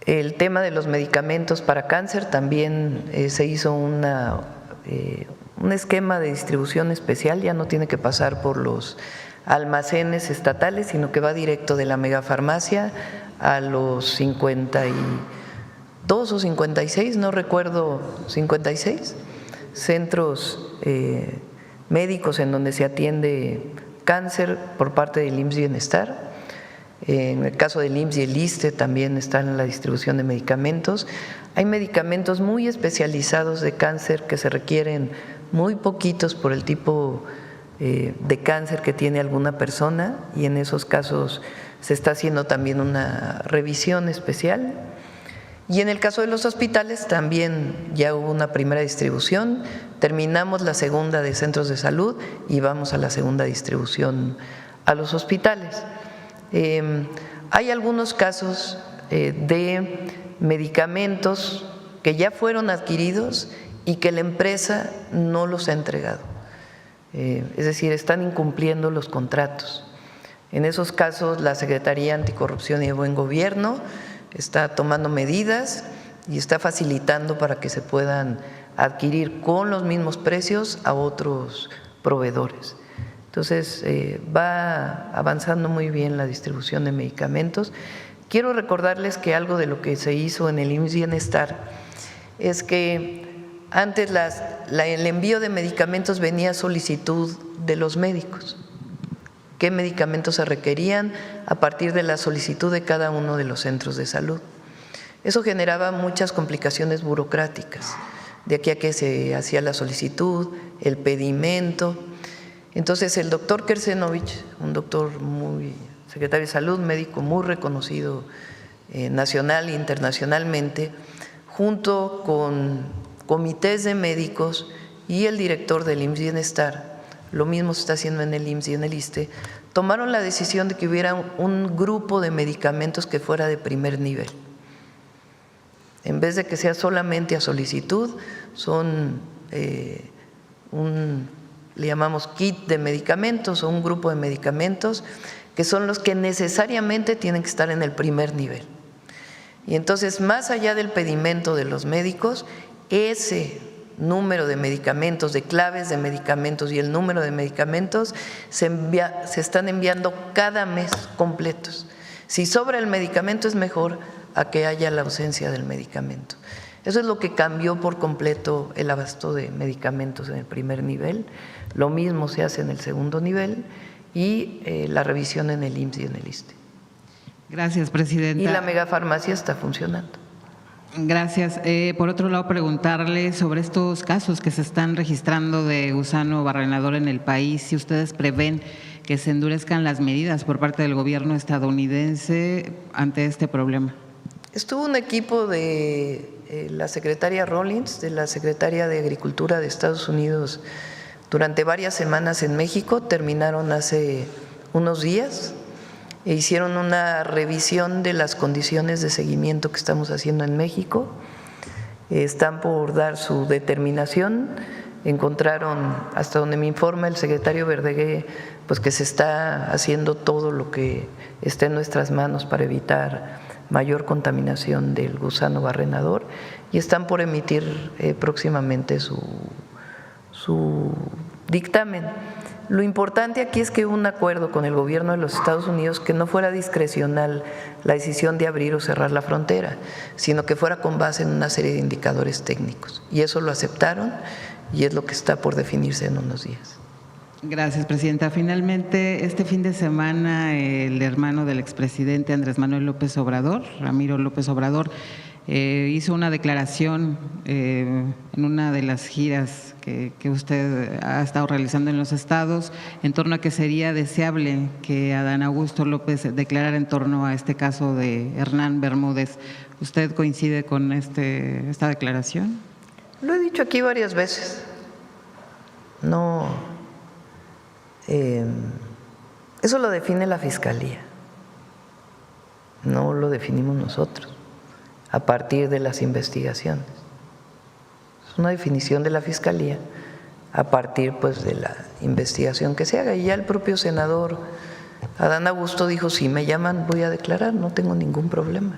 el tema de los medicamentos para cáncer también se hizo un esquema de distribución especial, ya no tiene que pasar por los almacenes estatales, sino que va directo de la megafarmacia a los 52 o 56, no recuerdo, 56 centros médicos en donde se atiende cáncer por parte del IMSS Bienestar. En el caso del IMSS y el ISSSTE también están en la distribución de medicamentos. Hay medicamentos muy especializados de cáncer que se requieren muy poquitos por el tipo de cáncer que tiene alguna persona y en esos casos se está haciendo también una revisión especial. Y en el caso de los hospitales también ya hubo una primera distribución, terminamos la segunda de centros de salud y vamos a la segunda distribución a los hospitales. Hay algunos casos de medicamentos que ya fueron adquiridos y que la empresa no los ha entregado, es decir, están incumpliendo los contratos. En esos casos la Secretaría Anticorrupción y de Buen Gobierno está tomando medidas y está facilitando para que se puedan adquirir con los mismos precios a otros proveedores. Entonces, va avanzando muy bien la distribución de medicamentos. Quiero recordarles que algo de lo que se hizo en el IMSS Bienestar es que antes el envío de medicamentos venía a solicitud de los médicos. ¿Qué medicamentos se requerían a partir de la solicitud de cada uno de los centros de salud? Eso generaba muchas complicaciones burocráticas, de aquí a que se hacía la solicitud, el pedimento. Entonces, el doctor Kersenovich, un doctor secretario de Salud, médico muy reconocido nacional e internacionalmente, junto con comités de médicos y el director del IMSS Bienestar, lo mismo se está haciendo en el IMSS y en el ISSSTE, tomaron la decisión de que hubiera un grupo de medicamentos que fuera de primer nivel. En vez de que sea solamente a solicitud, son le llamamos kit de medicamentos o un grupo de medicamentos que son los que necesariamente tienen que estar en el primer nivel. Y entonces, más allá del pedimento de los médicos, ese número de medicamentos, de claves de medicamentos y el número de medicamentos se están enviando cada mes completos. Si sobra el medicamento es mejor a que haya la ausencia del medicamento. Eso es lo que cambió por completo el abasto de medicamentos en el primer nivel. Lo mismo se hace en el segundo nivel y la revisión en el IMSS y en el ISSSTE.
Gracias, presidenta.
Y la megafarmacia está funcionando.
Gracias. Por otro lado, preguntarle sobre estos casos que se están registrando de gusano barrenador en el país, si ustedes prevén que se endurezcan las medidas por parte del gobierno estadounidense ante este problema.
Estuvo un equipo de la secretaria Rawlings, de la secretaria de Agricultura de Estados Unidos, durante varias semanas en México, terminaron hace unos días e hicieron una revisión de las condiciones de seguimiento que estamos haciendo en México. Están por dar su determinación. Encontraron, hasta donde me informa el secretario Verdegué, pues que se está haciendo todo lo que esté en nuestras manos para evitar mayor contaminación del gusano barrenador y están por emitir próximamente su dictamen. Lo importante aquí es que hubo un acuerdo con el gobierno de los Estados Unidos que no fuera discrecional la decisión de abrir o cerrar la frontera, sino que fuera con base en una serie de indicadores técnicos. Y eso lo aceptaron y es lo que está por definirse en unos días.
Gracias, presidenta. Finalmente, este fin de semana, el hermano del expresidente Andrés Manuel López Obrador, Ramiro López Obrador, hizo una declaración en una de las giras que usted ha estado realizando en los estados en torno a que sería deseable que Adán Augusto López declarara en torno a este caso de Hernán Bermúdez. ¿Usted coincide con esta declaración?
Lo he dicho aquí varias veces. No, eso lo define la Fiscalía, no lo definimos nosotros a partir de las investigaciones. Es una definición de la Fiscalía a partir pues de la investigación que se haga. Y ya el propio senador Adán Augusto dijo, si me llaman voy a declarar, no tengo ningún problema.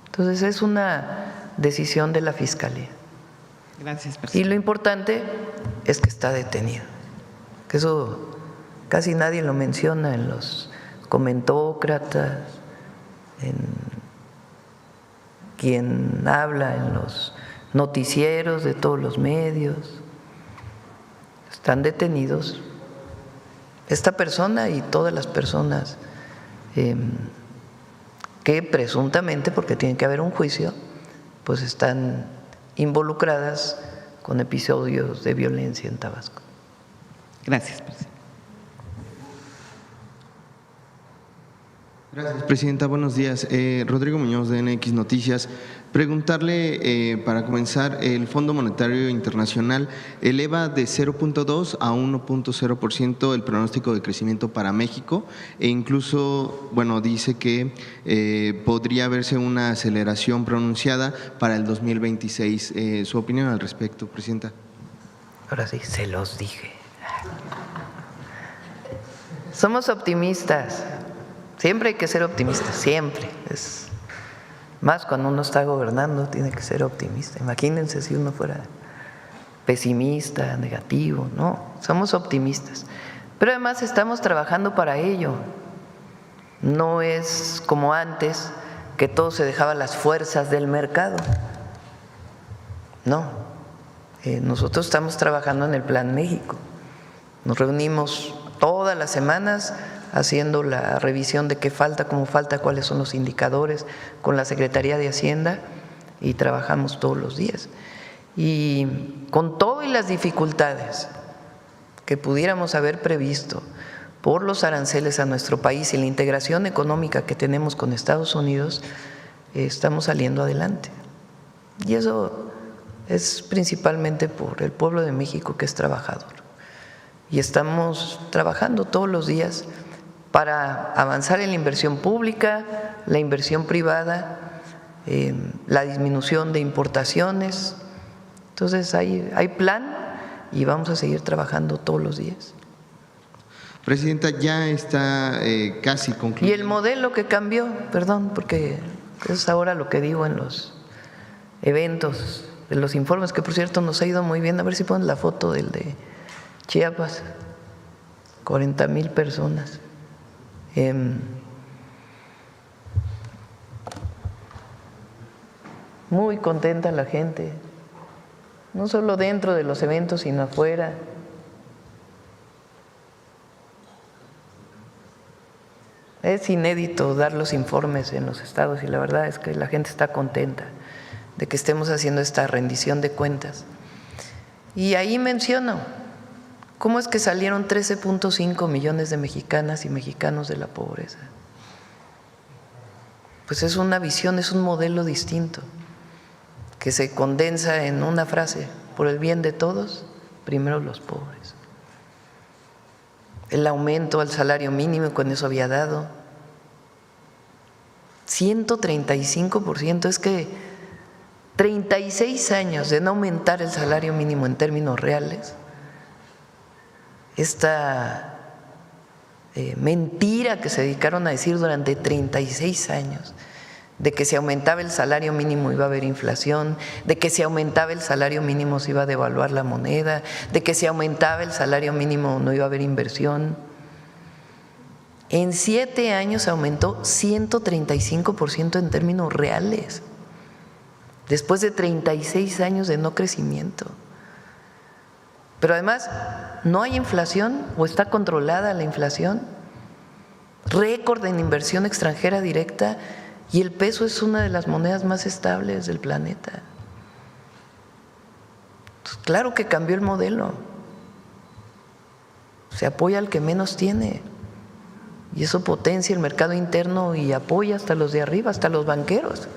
Entonces es una decisión de la Fiscalía.
Gracias, presidente.
Y lo importante es que está detenido, que eso casi nadie lo menciona en los comentócratas, en quien habla en los noticieros de todos los medios. Están detenidos esta persona y todas las personas que presuntamente, porque tiene que haber un juicio, pues están involucradas con episodios de violencia en Tabasco.
Gracias, presidente.
Gracias, presidenta. Buenos días. Rodrigo Muñoz, de NX Noticias. Preguntarle, para comenzar, el Fondo Monetario Internacional eleva de 0.2 a 1.0% el pronóstico de crecimiento para México e incluso, bueno, dice que podría verse una aceleración pronunciada para el 2026. ¿Su opinión al respecto, presidenta?
Ahora sí, se los dije. Somos optimistas. Siempre hay que ser optimista, siempre. Es más cuando uno está gobernando, tiene que ser optimista. Imagínense si uno fuera pesimista, negativo, no, somos optimistas. Pero además estamos trabajando para ello. No es como antes, que todo se dejaba a las fuerzas del mercado. No, nosotros estamos trabajando en el Plan México. Nos reunimos todas las semanas haciendo la revisión de qué falta, cómo falta, cuáles son los indicadores con la Secretaría de Hacienda y trabajamos todos los días. Y con todo y las dificultades que pudiéramos haber previsto por los aranceles a nuestro país y la integración económica que tenemos con Estados Unidos, estamos saliendo adelante. Y eso es principalmente por el pueblo de México, que es trabajador. Y estamos trabajando todos los días para avanzar en la inversión pública, la inversión privada, la disminución de importaciones. Entonces hay plan y vamos a seguir trabajando todos los días.
Presidenta, ya está casi concluido.
Y el modelo que cambió, perdón, porque es ahora lo que digo en los eventos, en los informes, que por cierto nos ha ido muy bien. A ver si ponen la foto del de Chiapas, 40,000 personas. Muy contenta la gente, no solo dentro de los eventos, sino afuera. Es inédito dar los informes en los estados y la verdad es que la gente está contenta de que estemos haciendo esta rendición de cuentas. Y ahí menciono cómo es que salieron 13.5 millones de mexicanas y mexicanos de la pobreza. Pues es una visión, es un modelo distinto que se condensa en una frase: por el bien de todos, primero los pobres. El aumento al salario mínimo, con eso había dado 135%, es que 36 años de no aumentar el salario mínimo en términos reales, esta mentira que se dedicaron a decir durante 36 años, de que si aumentaba el salario mínimo iba a haber inflación, de que si aumentaba el salario mínimo se iba a devaluar la moneda, de que si aumentaba el salario mínimo no iba a haber inversión. En 7 años aumentó 135% en términos reales, después de 36 años de no crecimiento. Pero además no hay inflación o está controlada la inflación, récord en inversión extranjera directa, y el peso es una de las monedas más estables del planeta. Pues claro que cambió el modelo. Se apoya al que menos tiene y eso potencia el mercado interno y apoya hasta los de arriba, hasta los banqueros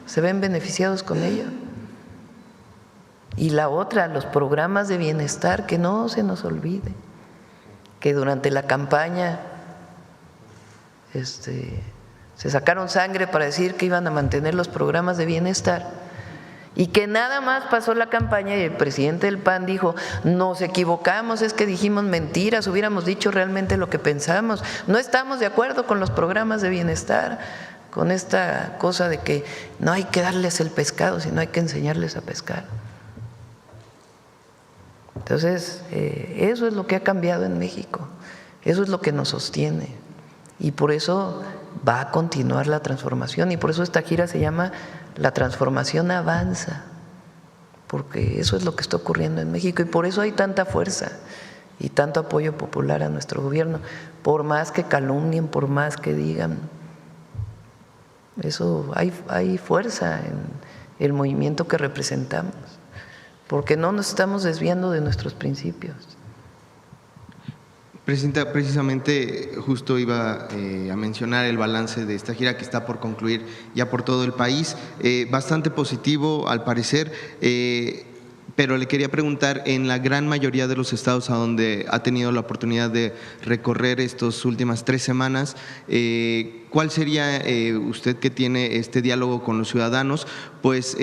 se ven beneficiados con ello. Y la otra, los programas de bienestar, que no se nos olvide que durante la campaña se sacaron sangre para decir que iban a mantener los programas de bienestar y que nada más pasó la campaña y el presidente del PAN dijo: nos equivocamos, es que dijimos mentiras, hubiéramos dicho realmente lo que pensamos, no estamos de acuerdo con los programas de bienestar, con esta cosa de que no hay que darles el pescado, sino hay que enseñarles a pescar. Entonces, eso es lo que ha cambiado en México, eso es lo que nos sostiene y por eso va a continuar la transformación y por eso esta gira se llama La Transformación Avanza, porque eso es lo que está ocurriendo en México y por eso hay tanta fuerza y tanto apoyo popular a nuestro gobierno, por más que calumnien, por más que digan, eso hay fuerza en el movimiento que representamos, porque no nos estamos desviando de nuestros principios.
Presidenta, precisamente justo iba a mencionar el balance de esta gira que está por concluir ya por todo el país, bastante positivo al parecer, pero le quería preguntar, en la gran mayoría de los estados a donde ha tenido la oportunidad de recorrer estas últimas 3 semanas, ¿cuál sería usted que tiene este diálogo con los ciudadanos? Pues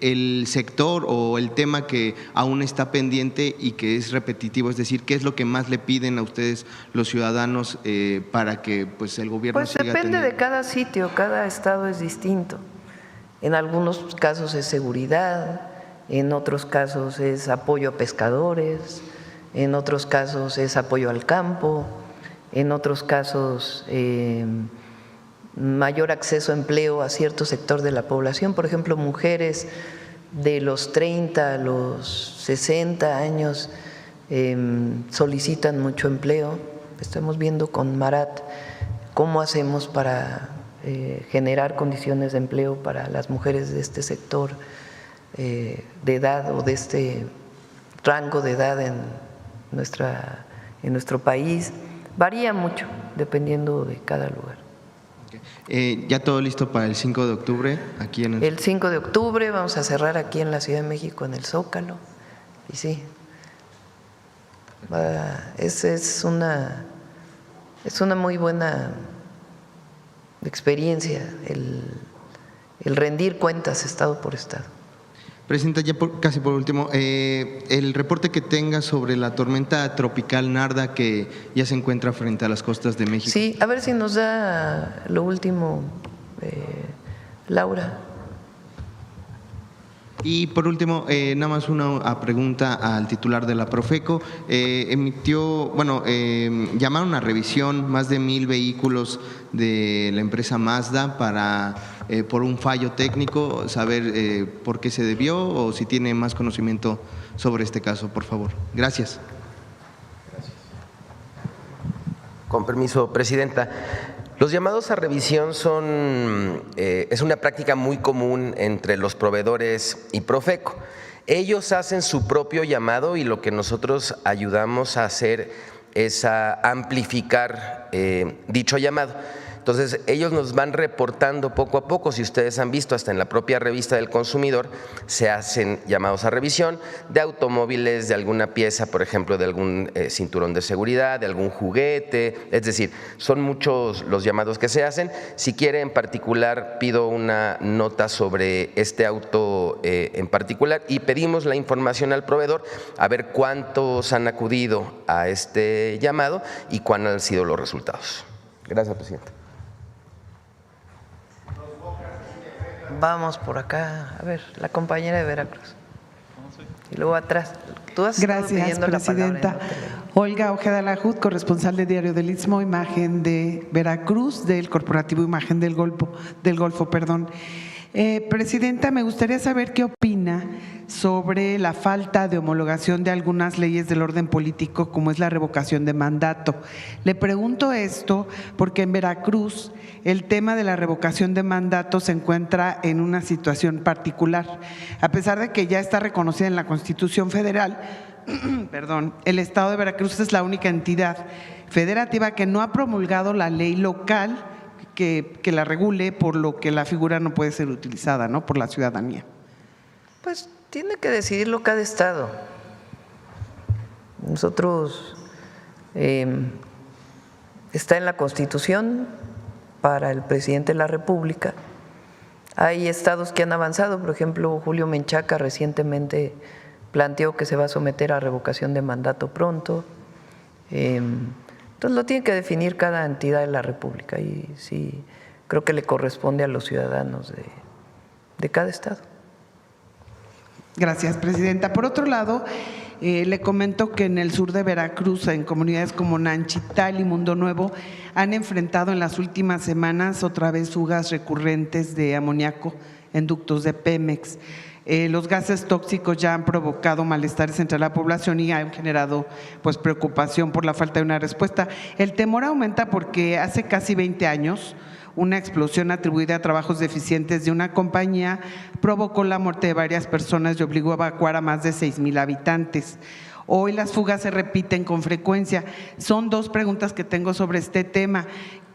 el sector o el tema que aún está pendiente y que es repetitivo, es decir, ¿qué es lo que más le piden a ustedes los ciudadanos para que pues el gobierno
pues
siga
depende de cada sitio, cada estado es distinto. En algunos casos es seguridad, en otros casos es apoyo a pescadores, en otros casos es apoyo al campo, en otros casos mayor acceso a empleo a cierto sector de la población, por ejemplo, mujeres de los 30 a los 60 años solicitan mucho empleo. Estamos viendo con Marat cómo hacemos para generar condiciones de empleo para las mujeres de este sector de edad o de este rango de edad en nuestro país. Varía mucho dependiendo de cada lugar.
¿Ya todo listo para el 5 de octubre? Aquí en
el 5 de octubre vamos a cerrar aquí en la Ciudad de México, en el Zócalo. Y sí, es una muy buena experiencia el rendir cuentas estado por estado.
Presidenta, ya casi por último, el reporte que tenga sobre la tormenta tropical Narda que ya se encuentra frente a las costas de México.
Sí, a ver si nos da lo último, Laura.
Y por último, nada más una pregunta al titular de la Profeco. Llamaron a revisión más de 1,000 vehículos de la empresa Mazda por un fallo técnico, saber por qué se debió o si tiene más conocimiento sobre este caso, por favor. Gracias.
Con permiso, Presidenta. Los llamados a revisión es una práctica muy común entre los proveedores y Profeco. Ellos hacen su propio llamado y lo que nosotros ayudamos a hacer es a amplificar dicho llamado. Entonces, ellos nos van reportando poco a poco. Si ustedes han visto, hasta en la propia revista del consumidor se hacen llamados a revisión de automóviles, de alguna pieza, por ejemplo, de algún cinturón de seguridad, de algún juguete. Es decir, son muchos los llamados que se hacen. Si quiere, en particular, pido una nota sobre este auto en particular y pedimos la información al proveedor a ver cuántos han acudido a este llamado y cuáles han sido los resultados. Gracias, Presidenta.
Vamos por acá, a ver, la compañera de Veracruz. Y luego atrás. Tú has estado pidiendo la palabra.
Gracias, Presidenta. Olga Ojeda Lajud, corresponsal de Diario del Istmo, imagen de Veracruz, del Corporativo Imagen del Golfo. Presidenta, me gustaría saber qué opina sobre la falta de homologación de algunas leyes del orden político, como es la revocación de mandato. Le pregunto esto porque en Veracruz el tema de la revocación de mandato se encuentra en una situación particular. A pesar de que ya está reconocida en la Constitución Federal, el Estado de Veracruz es la única entidad federativa que no ha promulgado la ley local que la regule, por lo que la figura no puede ser utilizada, ¿no?, por la ciudadanía.
Pues tiene que decidirlo cada estado. Nosotros está en la Constitución para el presidente de la República. Hay estados que han avanzado, por ejemplo, Julio Menchaca recientemente planteó que se va a someter a revocación de mandato pronto. Entonces lo tiene que definir cada entidad de la República y sí creo que le corresponde a los ciudadanos de cada estado.
Gracias, Presidenta. Por otro lado, le comento que en el sur de Veracruz, en comunidades como Nanchital y Mundo Nuevo, han enfrentado en las últimas semanas otra vez fugas recurrentes de amoníaco en ductos de Pemex. Los gases tóxicos ya han provocado malestares entre la población y han generado pues preocupación por la falta de una respuesta. El temor aumenta porque hace casi 20 años una explosión atribuida a trabajos deficientes de una compañía provocó la muerte de varias personas y obligó a evacuar a más de 6,000 habitantes. Hoy las fugas se repiten con frecuencia. Son dos preguntas que tengo sobre este tema.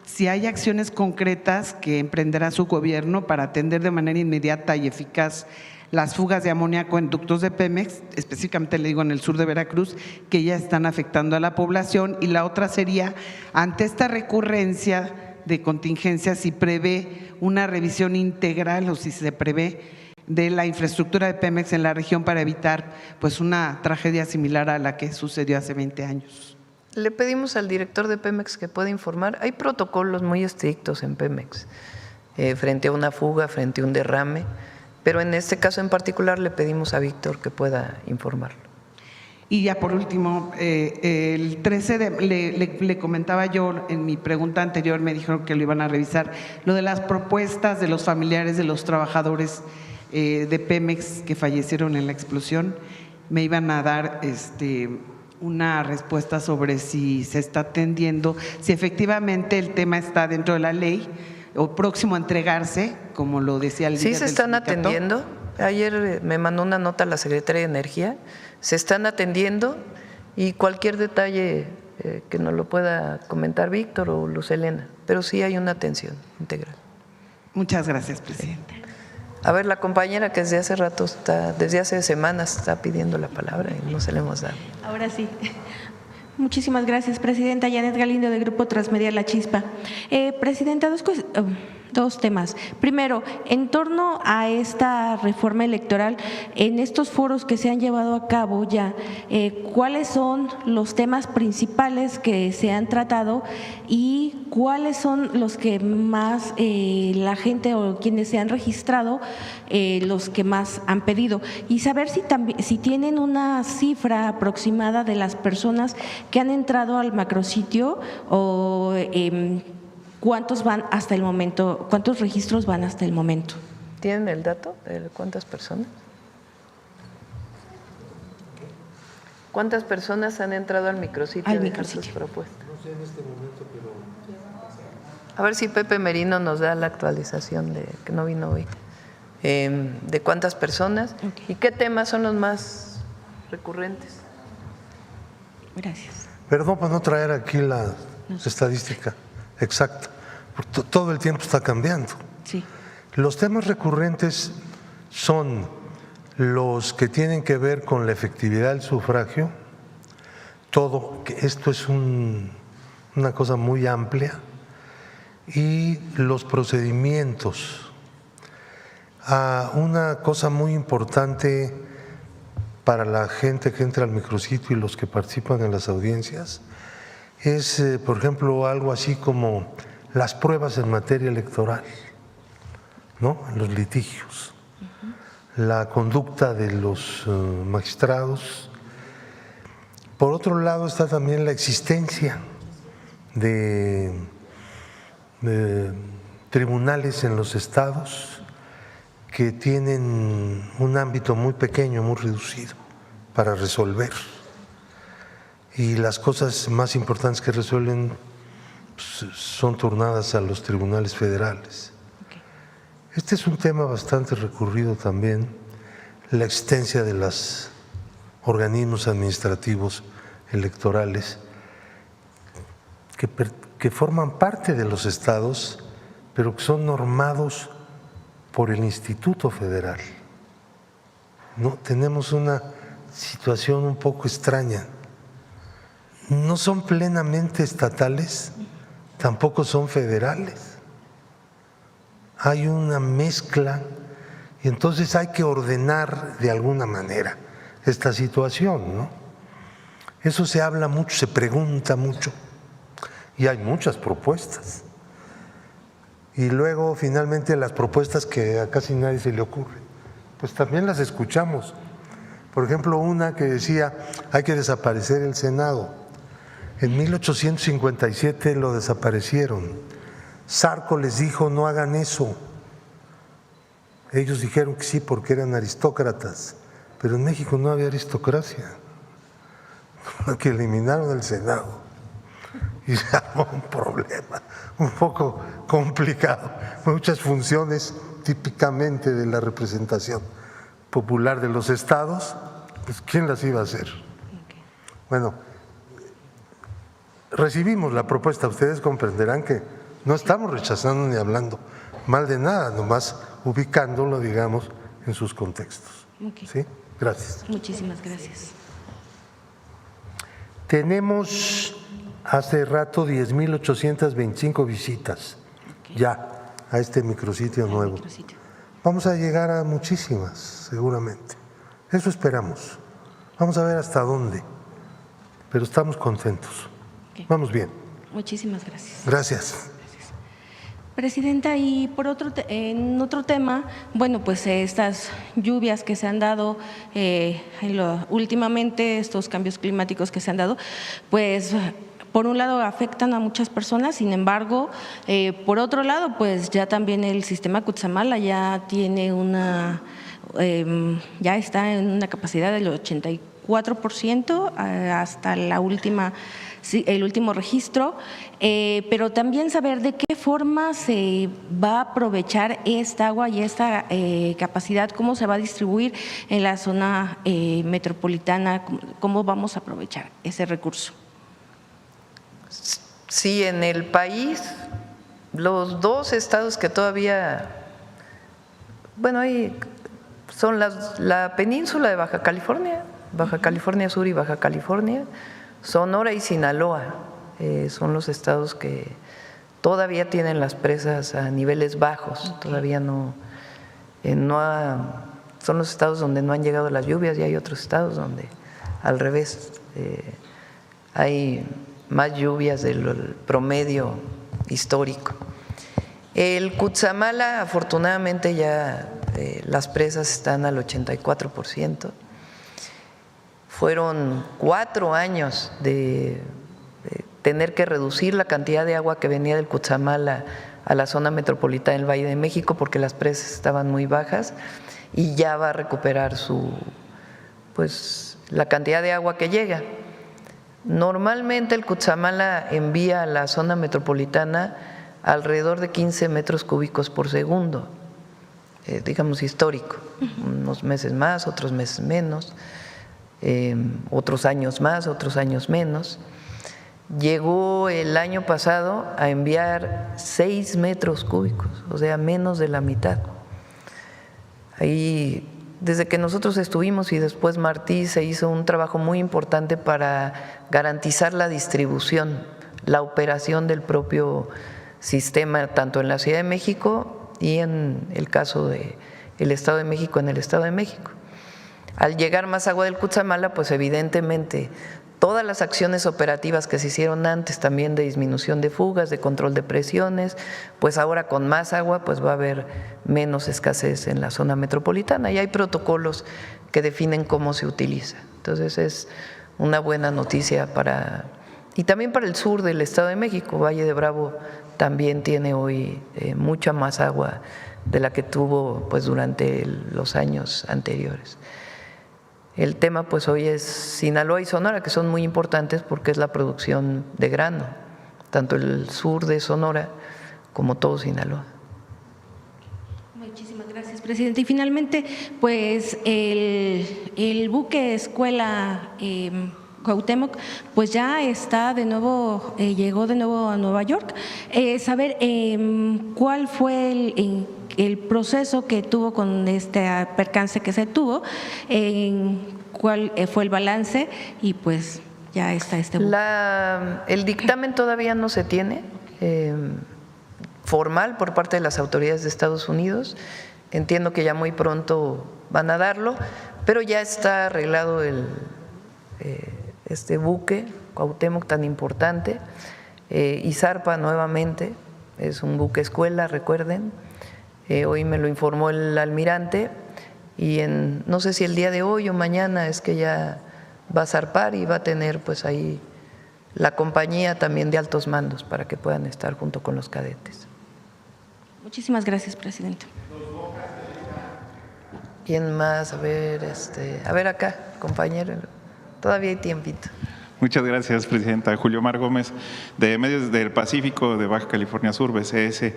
Si hay acciones concretas que emprenderá su gobierno para atender de manera inmediata y eficaz las fugas de amoníaco en ductos de Pemex, específicamente le digo en el sur de Veracruz, que ya están afectando a la población. Y la otra sería, ante esta recurrencia de contingencia, si prevé una revisión integral o si se prevé de la infraestructura de Pemex en la región para evitar pues una tragedia similar a la que sucedió hace 20 años.
Le pedimos al director de Pemex que pueda informar. Hay protocolos muy estrictos en Pemex frente a una fuga, frente a un derrame, pero en este caso en particular le pedimos a Víctor que pueda informarlo.
Y ya por último, el 13 le comentaba yo en mi pregunta anterior, me dijeron que lo iban a revisar, lo de las propuestas de los familiares de los trabajadores de Pemex que fallecieron en la explosión, me iban a dar una respuesta sobre si se está atendiendo, si efectivamente el tema está dentro de la ley o próximo a entregarse, como lo decía el líder del
Sí, se están
sindicato.
atendiendo. Ayer me mandó una nota la Secretaría de Energía. Se están atendiendo y cualquier detalle que nos lo pueda comentar Víctor o Luz Helena, pero sí hay una atención integral.
Muchas gracias, presidente.
A ver, la compañera que desde hace rato desde hace semanas está pidiendo la palabra y no se le hemos dado.
Ahora sí. Muchísimas gracias, presidenta. Janet Galindo, de Grupo Transmedia La Chispa. Presidenta, dos temas. Primero, en torno a esta reforma electoral, en estos foros que se han llevado a cabo ya, ¿cuáles son los temas principales que se han tratado y cuáles son los que más la gente o quienes se han registrado, los que más han pedido? Y saber si tienen una cifra aproximada de las personas que han entrado al macrositio o ¿cuántos van hasta el momento? ¿Cuántos registros van hasta el momento?
¿Tienen el dato de cuántas personas? ¿Cuántas personas han entrado al micrositio a dejar sus propuestas?
No sé en este momento, pero…
A ver si Pepe Merino nos da la actualización de que no vino hoy. ¿De cuántas personas?
Okay.
¿Y qué temas son los más recurrentes?
Gracias.
Perdón por no traer aquí la estadística exacta, porque todo el tiempo está cambiando.
Sí.
Los temas recurrentes son los que tienen que ver con la efectividad del sufragio, todo, que esto es una cosa muy amplia, y los procedimientos. Una cosa muy importante para la gente que entra al micrositio y los que participan en las audiencias es, por ejemplo, algo así como las pruebas en materia electoral, ¿no? Los litigios, la conducta de los magistrados. Por otro lado está también la existencia de tribunales en los estados que tienen un ámbito muy pequeño, muy reducido para resolver. Y las cosas más importantes que resuelven son turnadas a los tribunales federales.
Okay.
Este es un tema bastante recurrido también, la existencia de los organismos administrativos electorales que forman parte de los estados, pero que son normados por el Instituto Federal. No, tenemos una situación un poco extraña. No son plenamente estatales, tampoco son federales. Hay una mezcla y entonces hay que ordenar de alguna manera esta situación, ¿no? Eso se habla mucho, se pregunta mucho y hay muchas propuestas. Y luego finalmente las propuestas que a casi nadie se le ocurre, pues también las escuchamos. Por ejemplo, una que decía hay que desaparecer el Senado. En 1857 lo desaparecieron. Zarco les dijo no hagan eso. Ellos dijeron que sí porque eran aristócratas, pero en México no había aristocracia, que eliminaron el Senado y se armó un problema un poco complicado, muchas funciones típicamente de la representación popular de los estados, pues ¿quién las iba a hacer?
Okay.
Bueno, recibimos la propuesta, ustedes comprenderán que no estamos rechazando ni hablando mal de nada, nomás ubicándolo, digamos, en sus contextos.
Okay.
¿Sí? Gracias.
Muchísimas gracias.
Tenemos hace rato 10.825 visitas ya a este micrositio nuevo. Vamos a llegar a muchísimas, seguramente. Eso esperamos. Vamos a ver hasta dónde, pero estamos contentos.
Okay.
Vamos bien.
Muchísimas gracias.
Gracias.
Presidenta, y en otro tema, bueno, pues estas lluvias que se han dado últimamente, estos cambios climáticos que se han dado, pues por un lado afectan a muchas personas, sin embargo, por otro lado, pues ya también el sistema Cutzamala ya tiene ya está en una capacidad del 84% hasta el último registro, pero también saber de qué forma se va a aprovechar esta agua y esta capacidad, cómo se va a distribuir en la zona metropolitana, cómo vamos a aprovechar ese recurso.
Sí, en el país, los dos estados que todavía, bueno, son la península de Baja California Sur y Baja California, Sonora y Sinaloa, son los estados que todavía tienen las presas a niveles bajos, todavía son los estados donde no han llegado las lluvias, y hay otros estados donde al revés hay más lluvias del promedio histórico. El Cutzamala, afortunadamente, ya las presas están al 84%. Fueron 4 años de tener que reducir la cantidad de agua que venía del Cutzamala a la zona metropolitana del Valle de México porque las presas estaban muy bajas, y ya va a recuperar la cantidad de agua que llega. Normalmente el Cutzamala envía a la zona metropolitana alrededor de 15 metros cúbicos por segundo, digamos histórico, unos meses más, otros meses menos, otros años más, otros años menos. Llegó el año pasado a enviar 6 metros cúbicos, o sea, menos de la mitad. Ahí, desde que nosotros estuvimos y después Martí, se hizo un trabajo muy importante para garantizar la distribución, la operación del propio sistema, tanto en la Ciudad de México y en el caso del Estado de México, en el Estado de México. Al llegar más agua del Cutzamala, pues evidentemente todas las acciones operativas que se hicieron antes, también de disminución de fugas, de control de presiones, pues ahora con más agua pues va a haber menos escasez en la zona metropolitana, y hay protocolos que definen cómo se utiliza. Entonces es una buena noticia y también para el sur del Estado de México. Valle de Bravo también tiene hoy mucha más agua de la que tuvo pues durante los años anteriores. El tema pues hoy es Sinaloa y Sonora, que son muy importantes porque es la producción de grano, tanto el sur de Sonora como todo Sinaloa.
Muchísimas gracias, presidente. Y finalmente, pues el buque escuela Cuauhtémoc, pues ya está de nuevo, llegó de nuevo a Nueva York. Saber cuál fue el proceso que tuvo con este percance que se tuvo, cuál fue el balance, y pues ya está este buque.
El dictamen todavía no se tiene formal por parte de las autoridades de Estados Unidos. Entiendo que ya muy pronto van a darlo, pero ya está arreglado este buque Cuauhtémoc tan importante, y zarpa nuevamente. Es un buque escuela, recuerden. Hoy me lo informó el almirante, y no sé si el día de hoy o mañana es que ya va a zarpar, y va a tener pues ahí la compañía también de altos mandos para que puedan estar junto con los cadetes.
Muchísimas gracias, presidente.
¿Quién más? A ver acá, compañero, todavía hay tiempito.
Muchas gracias, presidenta. Julio Mar Gómez, de Medios del Pacífico de Baja California Sur, BCS.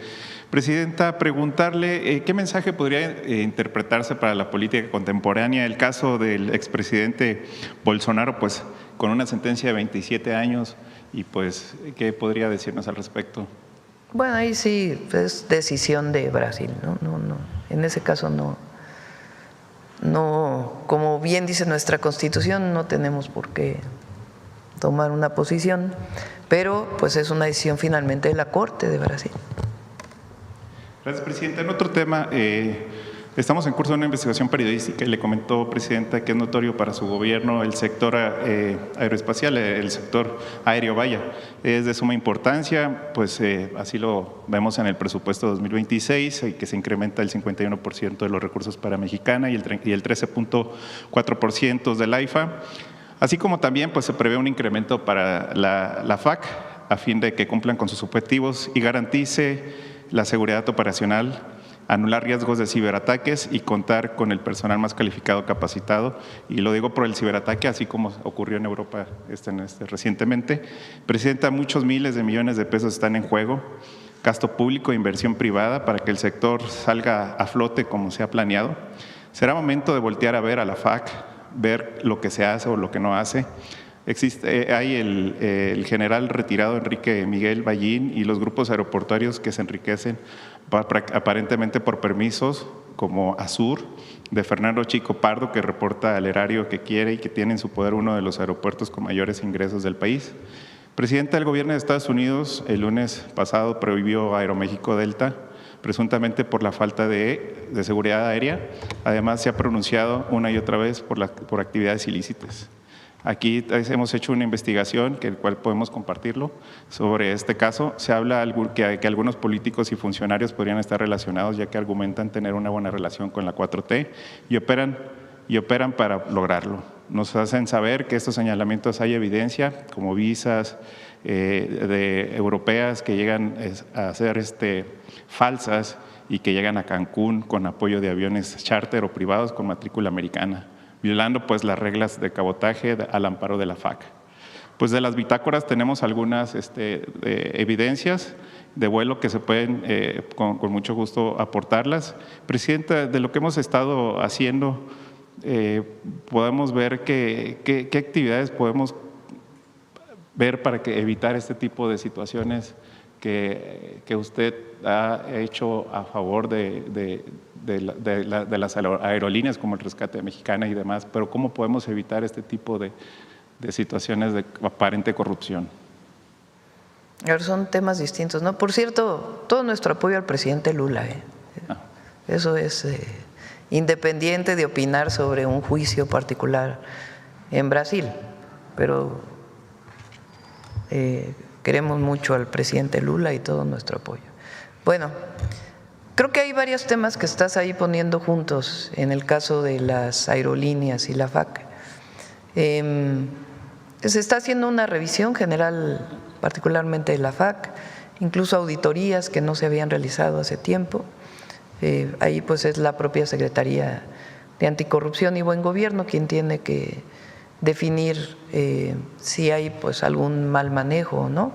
Presidenta, preguntarle qué mensaje podría interpretarse para la política contemporánea el caso del expresidente Bolsonaro, pues con una sentencia de 27 años, y pues qué podría decirnos al respecto.
Bueno, ahí sí es decisión de Brasil, no, en ese caso no, como bien dice nuestra Constitución, no tenemos por qué tomar una posición, pero pues es una decisión finalmente de la Corte de Brasil.
Gracias, presidenta. En otro tema, Estamos en curso de una investigación periodística y le comentó, Presidenta, que es notorio para su gobierno el sector aeroespacial, el sector aéreo, vaya. Es de suma importancia, pues así lo vemos en el presupuesto 2026, que se incrementa el 51% de los recursos para Mexicana y el 13.4% del AIFA. Así como también pues, se prevé un incremento para la FAC a fin de que cumplan con sus objetivos y garantice la seguridad operacional, anular riesgos de ciberataques y contar con el personal más calificado, capacitado. Y lo digo por el ciberataque, así como ocurrió en Europa recientemente. Presidenta, muchos miles de millones de pesos están en juego, gasto público e inversión privada para que el sector salga a flote como se ha planeado. Será momento de voltear a ver a la FAC, ver lo que se hace o lo que no hace. Hay el general retirado Enrique Miguel Ballín y los grupos aeroportuarios que se enriquecen aparentemente por permisos, como Azur, de Fernando Chico Pardo, que reporta al erario que quiere y que tiene en su poder uno de los aeropuertos con mayores ingresos del país. Presidenta, el gobierno de Estados Unidos el lunes pasado prohibió Aeroméxico Delta, presuntamente por la falta de seguridad aérea. Además, se ha pronunciado una y otra vez por actividades ilícitas. Aquí hemos hecho una investigación, el cual podemos compartirlo, sobre este caso. Se habla que algunos políticos y funcionarios podrían estar relacionados, ya que argumentan tener una buena relación con la 4T y operan para lograrlo. Nos hacen saber que estos señalamientos hay evidencia, como visas europeas que llegan a ser falsas y que llegan a Cancún con apoyo de aviones charter o privados con matrícula americana, violando pues las reglas de cabotaje al amparo de la FAC. Pues de las bitácoras tenemos algunas evidencias de vuelo que se pueden con mucho gusto aportarlas. Presidenta, de lo que hemos estado haciendo, podemos ver qué actividades podemos ver para evitar este tipo de situaciones que usted ha hecho a favor de las aerolíneas como el Rescate de Mexicana y demás, pero ¿cómo podemos evitar este tipo de situaciones de aparente corrupción?
Ahora son temas distintos, ¿no? Por cierto, todo nuestro apoyo al presidente Lula, Eso es independiente de opinar sobre un juicio particular en Brasil, pero queremos mucho al presidente Lula y todo nuestro apoyo. Bueno, creo que hay varios temas que estás ahí poniendo juntos en el caso de las aerolíneas y la FAC. Se está haciendo una revisión general, particularmente de la FAC, incluso auditorías que no se habían realizado hace tiempo. Ahí pues es la propia Secretaría de Anticorrupción y Buen Gobierno quien tiene que definir si hay pues algún mal manejo o no.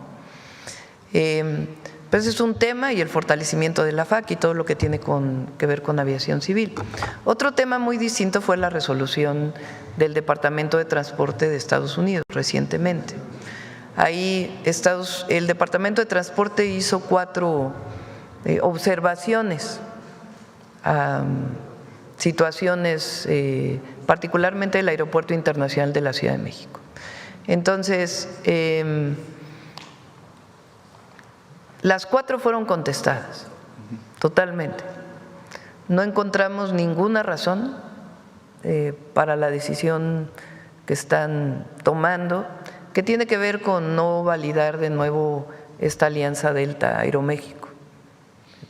Pues es un tema y el fortalecimiento de la FAC y todo lo que tiene que ver con aviación civil. Otro tema muy distinto fue la resolución del Departamento de Transporte de Estados Unidos recientemente. Ahí el Departamento de Transporte hizo 4 observaciones a situaciones, particularmente del Aeropuerto Internacional de la Ciudad de México. Entonces, las 4 fueron contestadas totalmente. No encontramos ninguna razón para la decisión que están tomando, que tiene que ver con no validar de nuevo esta alianza Delta Aeroméxico,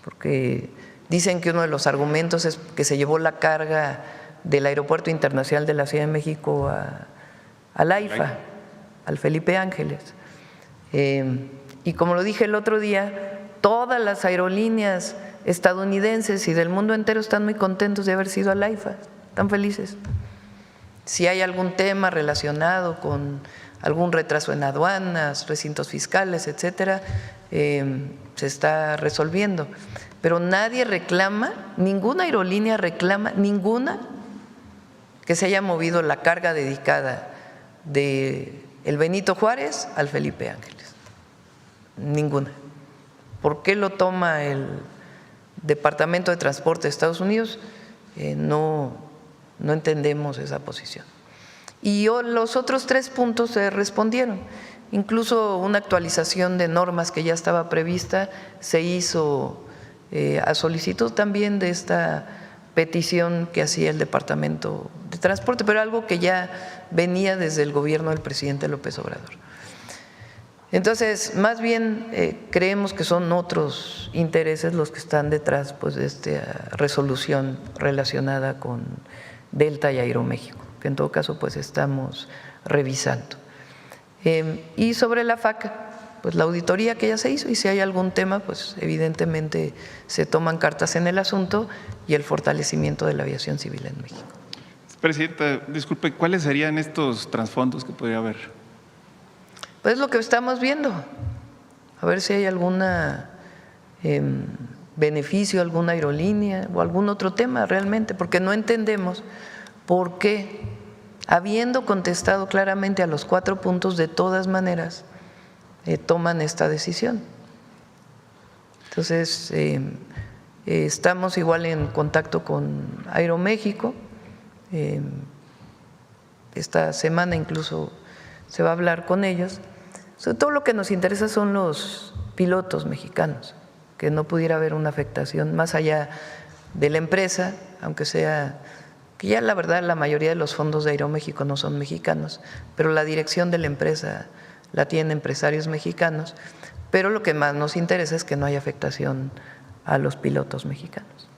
porque dicen que uno de los argumentos es que se llevó la carga del Aeropuerto Internacional de la Ciudad de México al AIFA, al Felipe Ángeles. Y como lo dije el otro día, todas las aerolíneas estadounidenses y del mundo entero están muy contentos de haber sido al AIFA, están felices. Si hay algún tema relacionado con algún retraso en aduanas, recintos fiscales, etcétera, se está resolviendo. Pero nadie reclama, ninguna aerolínea reclama, ninguna, que se haya movido la carga dedicada de el Benito Juárez al Felipe Ángeles. Ninguna. ¿Por qué lo toma el Departamento de Transporte de Estados Unidos? No entendemos esa posición. Y los otros 3 puntos se respondieron. Incluso una actualización de normas que ya estaba prevista se hizo a solicitud también de esta petición que hacía el Departamento de Transporte, pero algo que ya venía desde el gobierno del presidente López Obrador. Entonces, más bien creemos que son otros intereses los que están detrás pues, de esta resolución relacionada con Delta y Aeroméxico, que en todo caso pues estamos revisando. Y sobre la FACA, pues la auditoría que ya se hizo, y si hay algún tema, pues evidentemente se toman cartas en el asunto, y el fortalecimiento de la aviación civil en México.
Presidenta, disculpe, ¿cuáles serían estos trasfondos que podría haber?
Pues lo que estamos viendo, a ver si hay alguna beneficio, alguna aerolínea o algún otro tema realmente, porque no entendemos por qué, habiendo contestado claramente a los 4 puntos, de todas maneras toman esta decisión. Entonces, estamos igual en contacto con Aeroméxico, esta semana incluso se va a hablar con ellos. Sobre todo lo que nos interesa son los pilotos mexicanos, que no pudiera haber una afectación más allá de la empresa, aunque sea que ya la verdad la mayoría de los fondos de Aeroméxico no son mexicanos, pero la dirección de la empresa la tienen empresarios mexicanos, pero lo que más nos interesa es que no haya afectación a los pilotos mexicanos.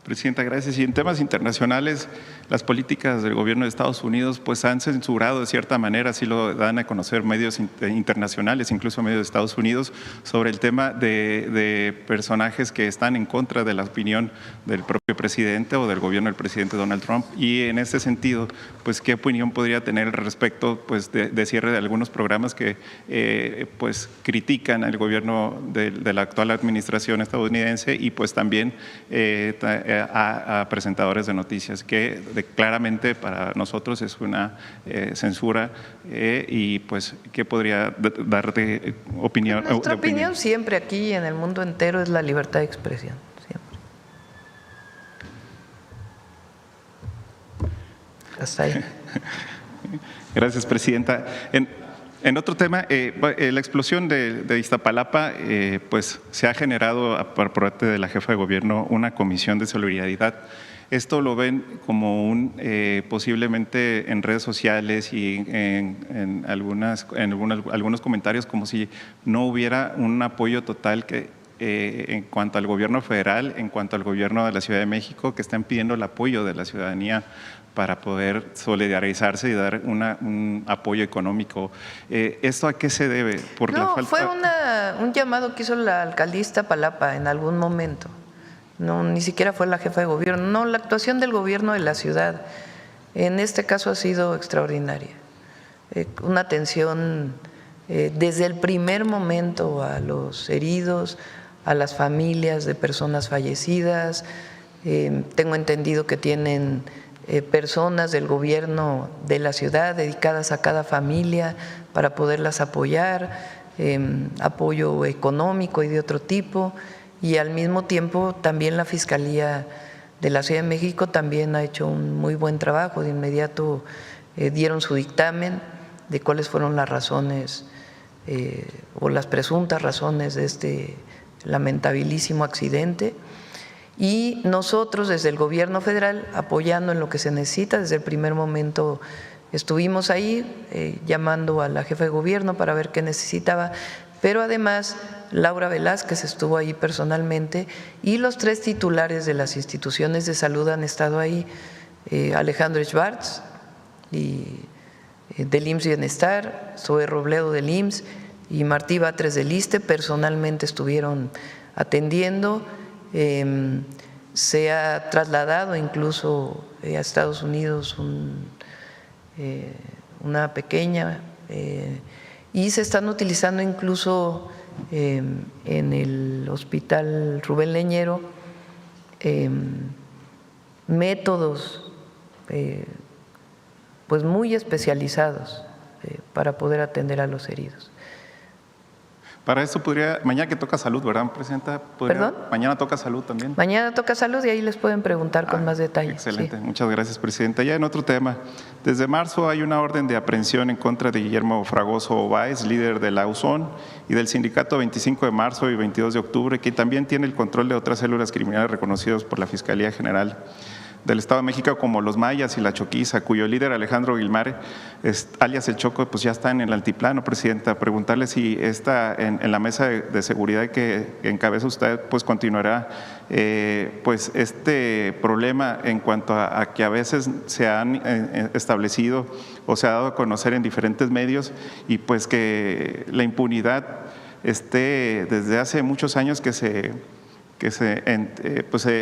Presidenta, gracias. Y en temas internacionales, las políticas del gobierno de Estados Unidos pues han censurado de cierta manera, así lo dan a conocer medios internacionales, incluso medios de Estados Unidos, sobre el tema de personajes que están en contra de la opinión del propio presidente o del gobierno del presidente Donald Trump. Y en este sentido, pues ¿qué opinión podría tener al respecto pues, de cierre de algunos programas que pues critican al gobierno de la actual administración estadounidense y pues también a presentadores de noticias, que claramente para nosotros es una censura y pues ¿qué podría darte opinión?
Nuestra opinión siempre aquí y en el mundo entero es la libertad de expresión, siempre. Hasta ahí.
Gracias, Presidenta. En otro tema, la explosión de Iztapalapa, pues se ha generado por parte de la jefa de gobierno una comisión de solidaridad. Esto lo ven como posiblemente en redes sociales y en algunos comentarios como si no hubiera un apoyo total en cuanto al gobierno federal, en cuanto al gobierno de la Ciudad de México, que están pidiendo el apoyo de la ciudadanía para poder solidarizarse y dar un apoyo económico. ¿Esto a qué se debe? Por la falta...
Fue un llamado que hizo la alcaldía Iztapalapa en algún momento. No, ni siquiera fue la jefa de gobierno. No, la actuación del gobierno de la ciudad en este caso ha sido extraordinaria. Una atención desde el primer momento a los heridos, a las familias de personas fallecidas. Tengo entendido que tienen personas del gobierno de la ciudad dedicadas a cada familia para poderlas apoyar, apoyo económico y de otro tipo, y al mismo tiempo también la Fiscalía de la Ciudad de México también ha hecho un muy buen trabajo. De inmediato dieron su dictamen de cuáles fueron las razones o las presuntas razones de este lamentabilísimo accidente. Y nosotros desde el gobierno federal apoyando en lo que se necesita. Desde el primer momento estuvimos ahí llamando a la jefa de gobierno para ver qué necesitaba, pero además Laura Velázquez estuvo ahí personalmente y los 3 titulares de las instituciones de salud han estado ahí, Alejandro Schwartz y del IMSS Bienestar, Zoe Robledo del IMSS y Martí Batres del ISSSTE, personalmente estuvieron atendiendo. Se ha trasladado incluso a Estados Unidos una pequeña y se están utilizando incluso en el Hospital Rubén Leñero métodos pues muy especializados para poder atender a los heridos.
Para eso podría, mañana que toca salud, ¿verdad, Presidenta?
¿Perdón?
Mañana toca salud también.
Mañana toca salud y ahí les pueden preguntar con más detalle.
Excelente, sí. Muchas gracias, Presidenta. Ya en otro tema, desde marzo hay una orden de aprehensión en contra de Guillermo Fragoso Báez, líder de la USON, y del sindicato 25 de marzo y 22 de octubre, que también tiene el control de otras células criminales reconocidas por la Fiscalía General del Estado de México, como los Mayas y la Choquiza, cuyo líder Alejandro Guilmar, alias El Choco, pues ya está en el altiplano, Presidenta. Preguntarle si en la mesa de seguridad que encabeza usted, pues continuará pues este problema en cuanto a que a veces se han establecido o se ha dado a conocer en diferentes medios, y pues que la impunidad desde hace muchos años que se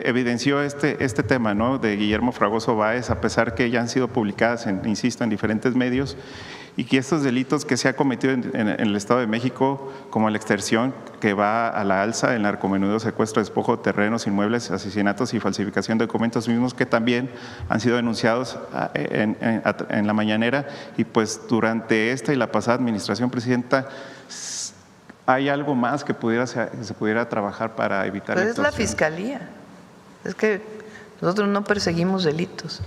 evidenció este tema, ¿no?, de Guillermo Fragoso Báez, a pesar que ya han sido publicadas, insisto, en diferentes medios, y que estos delitos que se ha cometido en el Estado de México, como la extorsión, que va a la alza, el narcomenudeo, secuestro, despojo de terrenos, inmuebles, asesinatos y falsificación de documentos mismos, que también han sido denunciados en la mañanera, y pues durante esta y la pasada administración, Presidenta, ¿hay algo más que se pudiera trabajar para evitar
Pues
esto?
Es la Fiscalía. Es que nosotros no perseguimos delitos.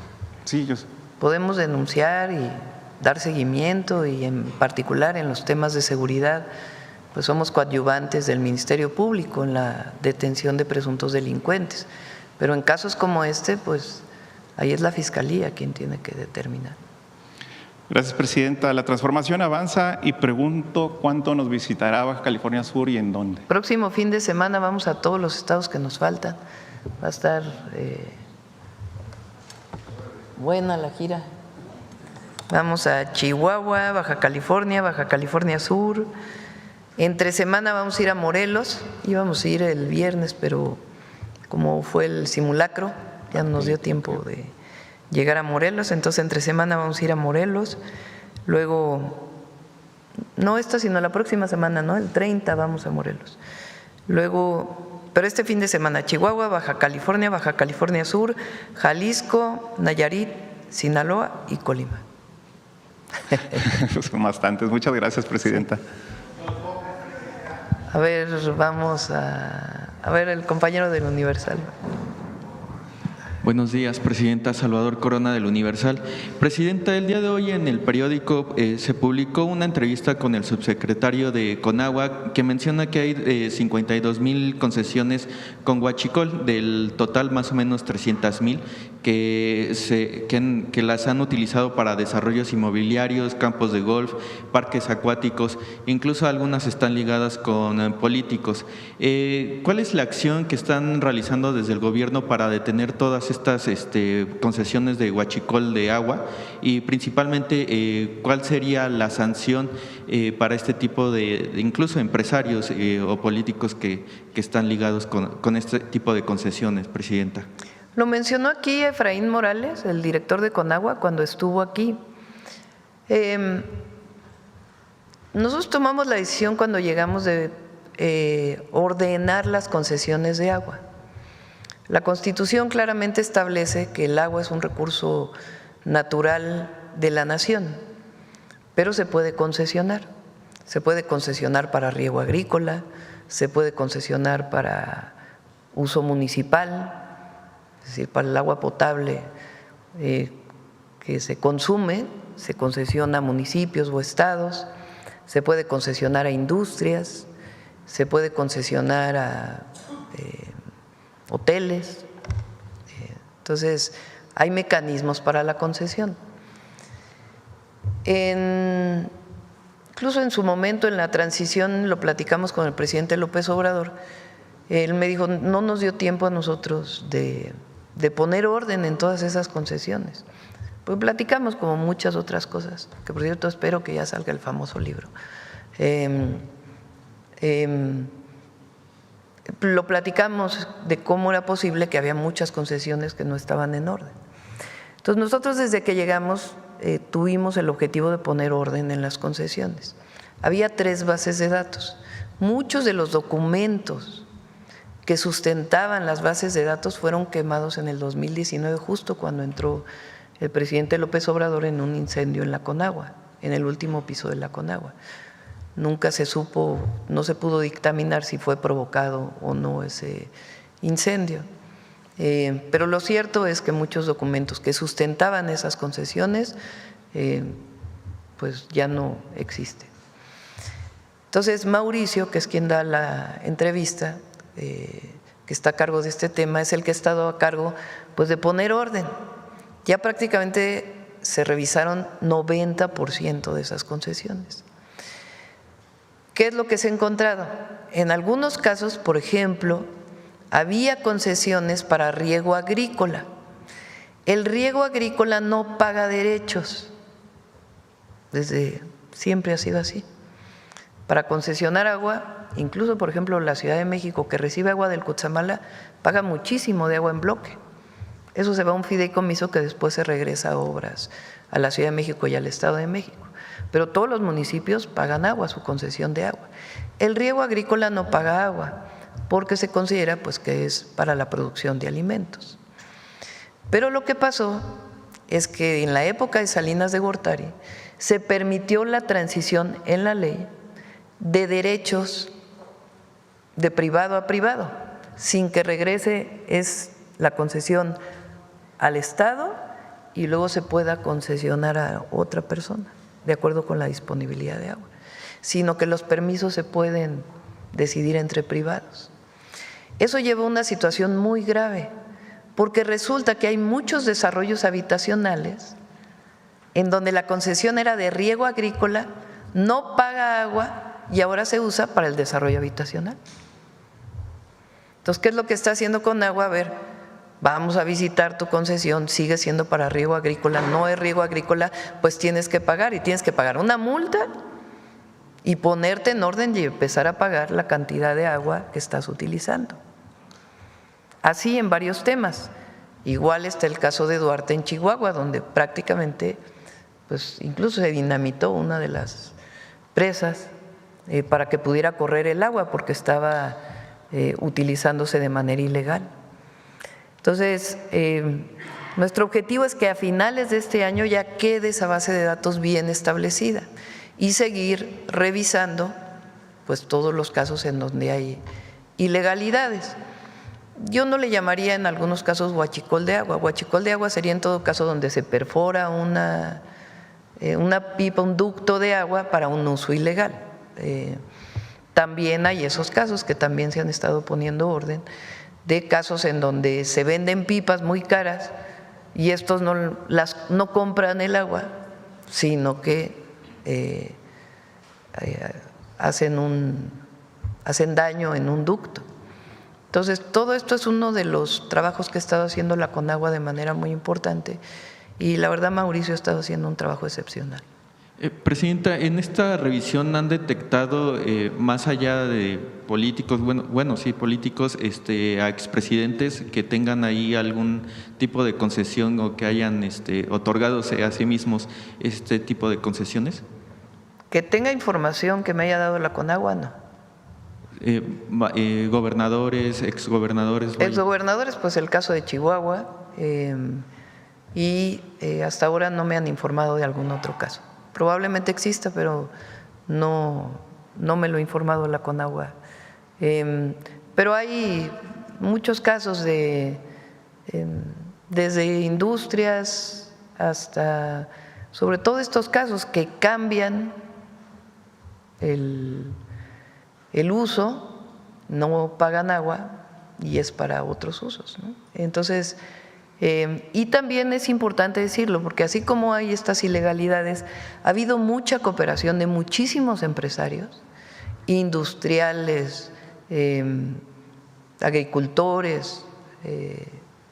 Sí, yo sé.
Podemos denunciar y dar seguimiento, y en particular en los temas de seguridad, pues somos coadyuvantes del Ministerio Público en la detención de presuntos delincuentes. Pero en casos como este, pues ahí es la Fiscalía quien tiene que determinar.
Gracias, Presidenta. La transformación avanza, y pregunto cuánto nos visitará Baja California Sur y en dónde.
Próximo fin de semana vamos a todos los estados que nos faltan. Va a estar buena la gira. Vamos a Chihuahua, Baja California Sur. Entre semana vamos a ir a Morelos. Íbamos a ir el viernes, pero como fue el simulacro, ya no nos dio tiempo de llegar a Morelos, entonces entre semana vamos a ir a Morelos. Luego, no esta, sino la próxima semana, ¿no? El 30 vamos a Morelos. Luego, pero este fin de semana, Chihuahua, Baja California Sur, Jalisco, Nayarit, Sinaloa y Colima.
Son bastantes. Muchas gracias, Presidenta.
A ver, vamos a ver el compañero del Universal.
Buenos días, Presidenta. Salvador Corona del Universal. Presidenta, el día de hoy en el periódico se publicó una entrevista con el subsecretario de Conagua, que menciona que hay 52,000 concesiones con huachicol, del total más o menos 300,000 que las han utilizado para desarrollos inmobiliarios, campos de golf, parques acuáticos, incluso algunas están ligadas con políticos. ¿Cuál es la acción que están realizando desde el gobierno para detener todas estas concesiones de huachicol de agua, y principalmente cuál sería la sanción para este tipo de incluso empresarios o políticos que están ligados con este tipo de concesiones, Presidenta?
Lo mencionó aquí Efraín Morales, el director de Conagua, cuando estuvo aquí. Nosotros tomamos la decisión cuando llegamos de ordenar las concesiones de agua. La Constitución claramente establece que el agua es un recurso natural de la nación, pero se puede concesionar. Se puede concesionar para riego agrícola, se puede concesionar para uso municipal, es decir, para el agua potable que se consume, se concesiona a municipios o estados, se puede concesionar a industrias, se puede concesionar a hoteles. Entonces, hay mecanismos para la concesión. Incluso en su momento, en la transición, lo platicamos con el presidente López Obrador. Él me dijo, no nos dio tiempo a nosotros de poner orden en todas esas concesiones. Pues platicamos como muchas otras cosas, que por cierto espero que ya salga el famoso libro. Lo platicamos de cómo era posible que había muchas concesiones que no estaban en orden. Entonces nosotros desde que llegamos tuvimos el objetivo de poner orden en las concesiones. Había 3 bases de datos. Muchos de los documentos que sustentaban las bases de datos fueron quemados en el 2019, justo cuando entró el presidente López Obrador en un incendio en la Conagua, en el último piso de la Conagua. Nunca se supo, no se pudo dictaminar si fue provocado o no ese incendio. Pero lo cierto es que muchos documentos que sustentaban esas concesiones pues ya no existen. Entonces Mauricio, que es quien da la entrevista, que que está a cargo de este tema, es el que ha estado a cargo pues de poner orden. Ya prácticamente se revisaron 90% de esas concesiones. ¿Qué es lo que se ha encontrado? En algunos casos, por ejemplo, había concesiones para riego agrícola. El riego agrícola no paga derechos, desde siempre ha sido así. Para concesionar agua, incluso por ejemplo la Ciudad de México, que recibe agua del Cutzamala, paga muchísimo de agua en bloque. Eso se va a un fideicomiso que después se regresa a obras a la Ciudad de México y al Estado de México. Pero todos los municipios pagan agua, su concesión de agua. El riego agrícola no paga agua porque se considera pues que es para la producción de alimentos. Pero lo que pasó es que en la época de Salinas de Gortari se permitió la transición en la ley de derechos de privado a privado, sin que regrese la concesión al Estado y luego se pueda concesionar a otra persona, de acuerdo con la disponibilidad de agua, sino que los permisos se pueden decidir entre privados. Eso llevó a una situación muy grave, porque resulta que hay muchos desarrollos habitacionales en donde la concesión era de riego agrícola, no paga agua y ahora se usa para el desarrollo habitacional. Entonces, ¿qué es lo que está haciendo Conagua? A ver, vamos a visitar tu concesión, sigue siendo para riego agrícola, no es riego agrícola, pues tienes que pagar y tienes que pagar una multa y ponerte en orden y empezar a pagar la cantidad de agua que estás utilizando. Así en varios temas. Igual está el caso de Duarte en Chihuahua, donde prácticamente pues incluso se dinamitó una de las presas para que pudiera correr el agua porque estaba utilizándose de manera ilegal. Entonces, nuestro objetivo es que a finales de este año ya quede esa base de datos bien establecida y seguir revisando pues todos los casos en donde hay ilegalidades. Yo no le llamaría en algunos casos huachicol de agua. Huachicol de agua sería en todo caso donde se perfora una pipa, un ducto de agua para un uso ilegal. También hay esos casos que también se han estado poniendo orden, de casos en donde se venden pipas muy caras y estos no compran el agua, sino que hacen daño en un ducto. Entonces, todo esto es uno de los trabajos que ha estado haciendo la Conagua de manera muy importante y la verdad Mauricio ha estado haciendo un trabajo excepcional.
Presidenta, en esta revisión han detectado, más allá de políticos, políticos, a expresidentes que tengan ahí algún tipo de concesión o que hayan otorgado a sí mismos este tipo de concesiones.
Que tenga información que me haya dado la Conagua, no.
Gobernadores, exgobernadores.
Exgobernadores, pues el caso de Chihuahua y hasta ahora no me han informado de algún otro caso. Probablemente exista, pero no me lo ha informado la Conagua. Pero hay muchos casos desde industrias hasta, sobre todo estos casos que cambian el uso, no pagan agua y es para otros usos, ¿no? Entonces, y también es importante decirlo, porque así como hay estas ilegalidades, ha habido mucha cooperación de muchísimos empresarios, industriales, agricultores,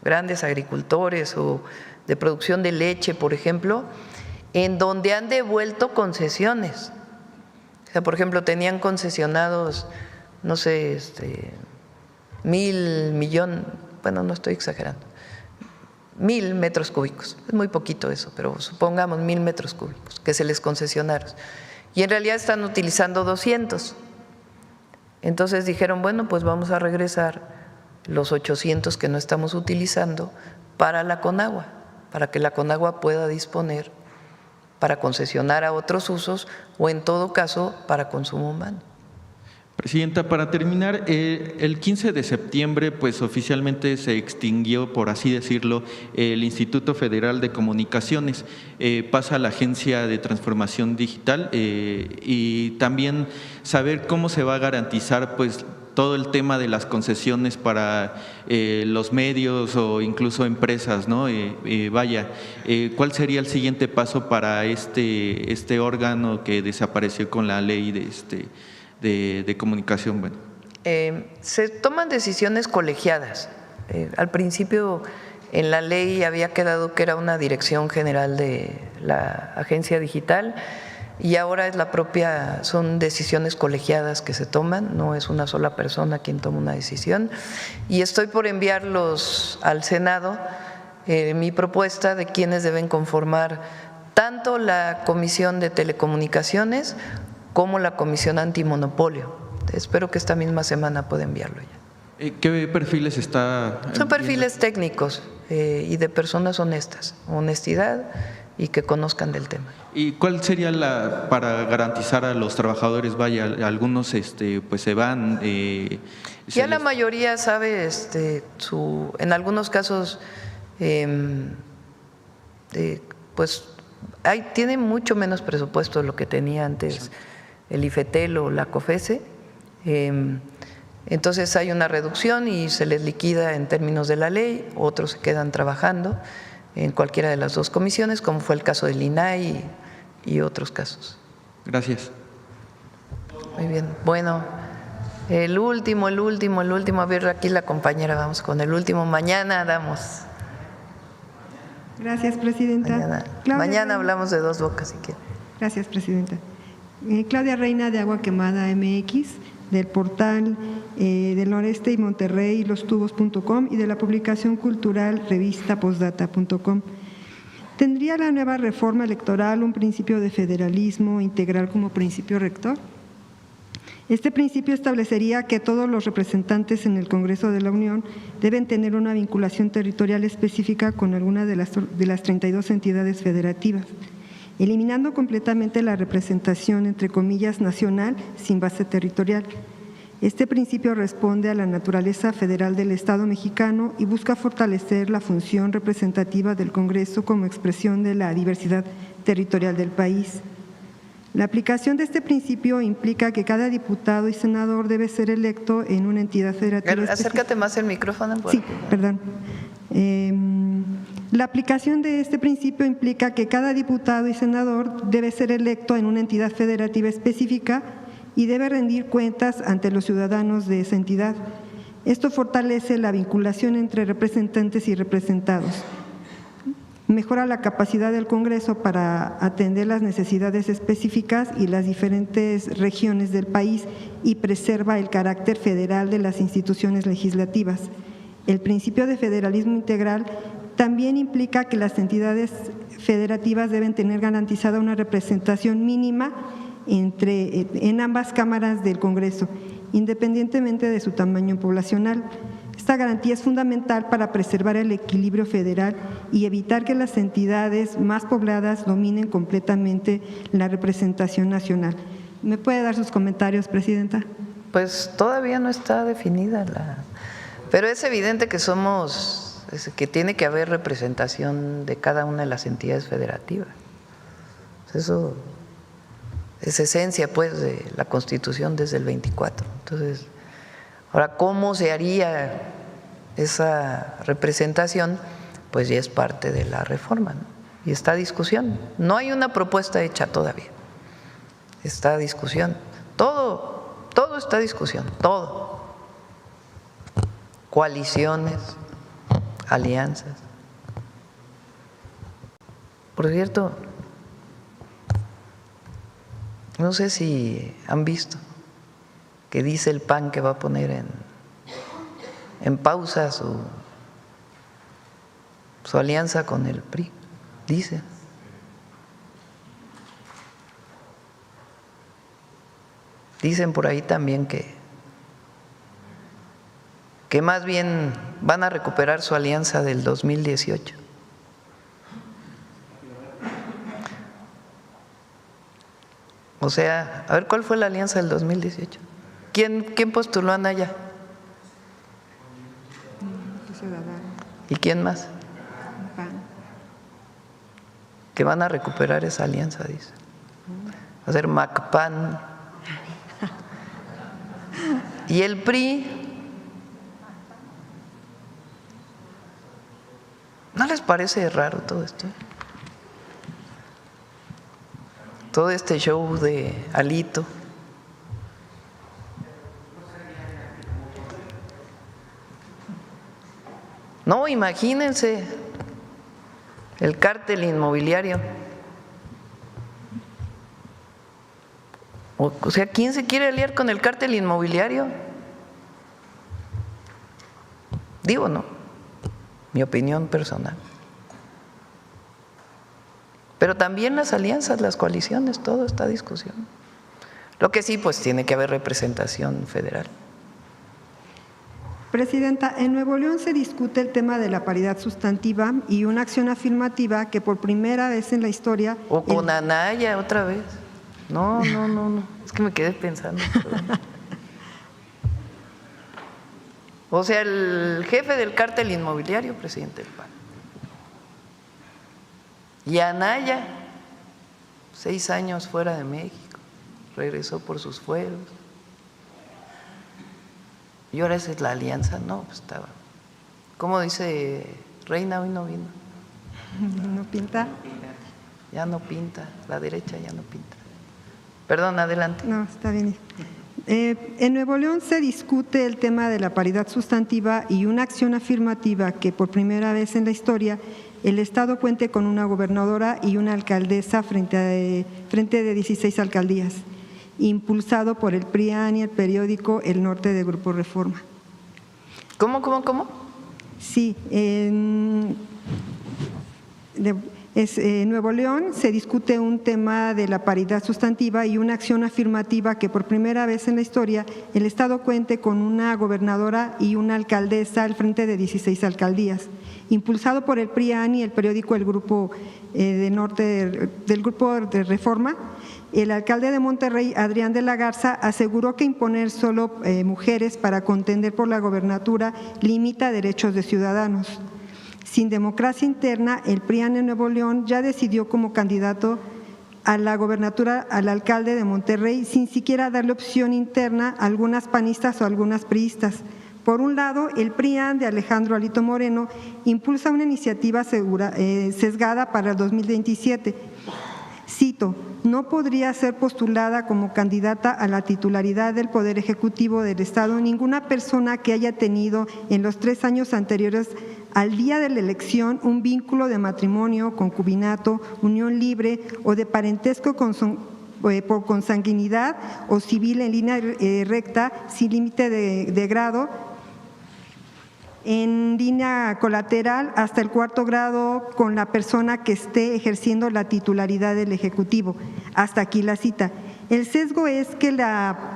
grandes agricultores o de producción de leche, por ejemplo, en donde han devuelto concesiones. O sea, por ejemplo, tenían concesionados, no sé, 1,000 millones, bueno, no estoy exagerando, 1,000 metros cúbicos, es muy poquito eso, pero supongamos 1,000 metros cúbicos que se les concesionaron y en realidad están utilizando 200. Entonces dijeron, bueno, pues vamos a regresar los 800 que no estamos utilizando para la Conagua, para que la Conagua pueda disponer para concesionar a otros usos o en todo caso para consumo humano.
Presidenta, para terminar, el 15 de septiembre pues oficialmente se extinguió, por así decirlo, el Instituto Federal de Comunicaciones, pasa a la Agencia de Transformación Digital y también saber cómo se va a garantizar pues todo el tema de las concesiones para los medios o incluso empresas, ¿no? ¿Cuál sería el siguiente paso para este órgano que desapareció con la ley de comunicación? Bueno.
Se toman decisiones colegiadas. Al principio en la ley había quedado que era una dirección general de la agencia digital y ahora es son decisiones colegiadas que se toman, no es una sola persona quien toma una decisión. Y estoy por enviarlos al Senado mi propuesta de quienes deben conformar tanto la Comisión de Telecomunicaciones como la Comisión Antimonopolio. Espero que esta misma semana pueda enviarlo ya.
¿Qué perfiles está?
Son perfiles técnicos y de personas honestas, honestidad y que conozcan del tema.
¿Y cuál sería para garantizar a los trabajadores? Vaya, algunos pues se van.
Ya la mayoría sabe, en algunos casos, pues tiene mucho menos presupuesto de lo que tenía antes el IFETEL o la COFESE. Entonces hay una reducción y se les liquida en términos de la ley, otros se quedan trabajando en cualquiera de las dos comisiones, como fue el caso del INAI y otros casos.
Gracias.
Muy bien, bueno, el último, a ver aquí la compañera, vamos con el último, mañana damos.
Gracias, Presidenta.
Mañana hablamos de Dos Bocas, si quiere.
Gracias, Presidenta. Claudia Reina de Agua Quemada MX, del portal del Noreste y Monterrey, lostubos.com y de la publicación cultural revista postdata.com. ¿Tendría la nueva reforma electoral un principio de federalismo integral como principio rector? Este principio establecería que todos los representantes en el Congreso de la Unión deben tener una vinculación territorial específica con alguna de las 32 entidades federativas, eliminando completamente la representación, entre comillas, nacional sin base territorial. Este principio responde a la naturaleza federal del Estado mexicano y busca fortalecer la función representativa del Congreso como expresión de la diversidad territorial del país. La aplicación de este principio implica que cada diputado y senador debe ser electo en una entidad federativa.
Acércate más el micrófono.
Sí, perdón. La aplicación de este principio implica que cada diputado y senador debe ser electo en una entidad federativa específica y debe rendir cuentas ante los ciudadanos de esa entidad. Esto fortalece la vinculación entre representantes y representados, mejora la capacidad del Congreso para atender las necesidades específicas y las diferentes regiones del país y preserva el carácter federal de las instituciones legislativas. El principio de federalismo integral también implica que las entidades federativas deben tener garantizada una representación mínima en ambas cámaras del Congreso, independientemente de su tamaño poblacional. Esta garantía es fundamental para preservar el equilibrio federal y evitar que las entidades más pobladas dominen completamente la representación nacional. ¿Me puede dar sus comentarios, Presidenta?
Pues todavía no está definida pero es evidente que que tiene que haber representación de cada una de las entidades federativas. Eso es esencia, pues, de la Constitución desde el 24. Entonces, ahora, ¿cómo se haría esa representación? Pues ya es parte de la reforma, ¿no? Y está a discusión. No hay una propuesta hecha todavía. Está a discusión. Todo está a discusión, todo. Coaliciones, alianzas. Por cierto, no sé si han visto que dice el PAN que va a poner en pausa su alianza con el PRI, dice. Dicen por ahí también que más bien van a recuperar su alianza del 2018. O sea, a ver, ¿cuál fue la alianza del 2018? ¿Quién postuló a Anaya? ¿Y quién más? Que van a recuperar esa alianza, dice. Va a ser MACPAN. ¿Y el PRI? ¿No les parece raro todo esto? Todo este show de Alito. No, imagínense el cártel inmobiliario. O sea, ¿quién se quiere aliar con el cártel inmobiliario? Digo, no, mi opinión personal. Pero también las alianzas, las coaliciones, toda esta discusión. Lo que sí, pues tiene que haber representación federal.
Presidenta, en Nuevo León se discute el tema de la paridad sustantiva y una acción afirmativa que por primera vez en la historia…
O con Anaya otra vez. No, es que me quedé pensando. O sea, el jefe del cártel inmobiliario, presidente del PAN. Y Anaya, 6 años fuera de México, regresó por sus fueros. Y ahora esa es la alianza, no, pues estaba. ¿Cómo dice Reina? Hoy no vino.
¿No pinta?
Ya no pinta, la derecha ya no pinta. Perdón, adelante.
No, está bien. En Nuevo León se discute el tema de la paridad sustantiva y una acción afirmativa que por primera vez en la historia el Estado cuente con una gobernadora y una alcaldesa frente de 16 alcaldías, impulsado por el PRIAN y el periódico El Norte de Grupo Reforma.
¿Cómo?
Sí, en Nuevo León se discute un tema de la paridad sustantiva y una acción afirmativa que por primera vez en la historia el Estado cuente con una gobernadora y una alcaldesa al frente de 16 alcaldías, impulsado por el PRIAN y el periódico El Grupo del Grupo de Reforma. El alcalde de Monterrey, Adrián de la Garza, aseguró que imponer solo mujeres para contender por la gobernatura limita derechos de ciudadanos. Sin democracia interna, el PRIAN en Nuevo León ya decidió como candidato a la gobernatura al alcalde de Monterrey sin siquiera darle opción interna a algunas panistas o a algunas priistas. Por un lado, el PRIAN de Alejandro Alito Moreno impulsa una iniciativa sesgada para el 2027. Cito, no podría ser postulada como candidata a la titularidad del Poder Ejecutivo del Estado ninguna persona que haya tenido en los 3 años anteriores al día de la elección un vínculo de matrimonio, concubinato, unión libre o de parentesco por consanguinidad o civil en línea recta sin límite de grado, en línea colateral hasta el 4º grado con la persona que esté ejerciendo la titularidad del Ejecutivo. Hasta aquí la cita. El sesgo es que la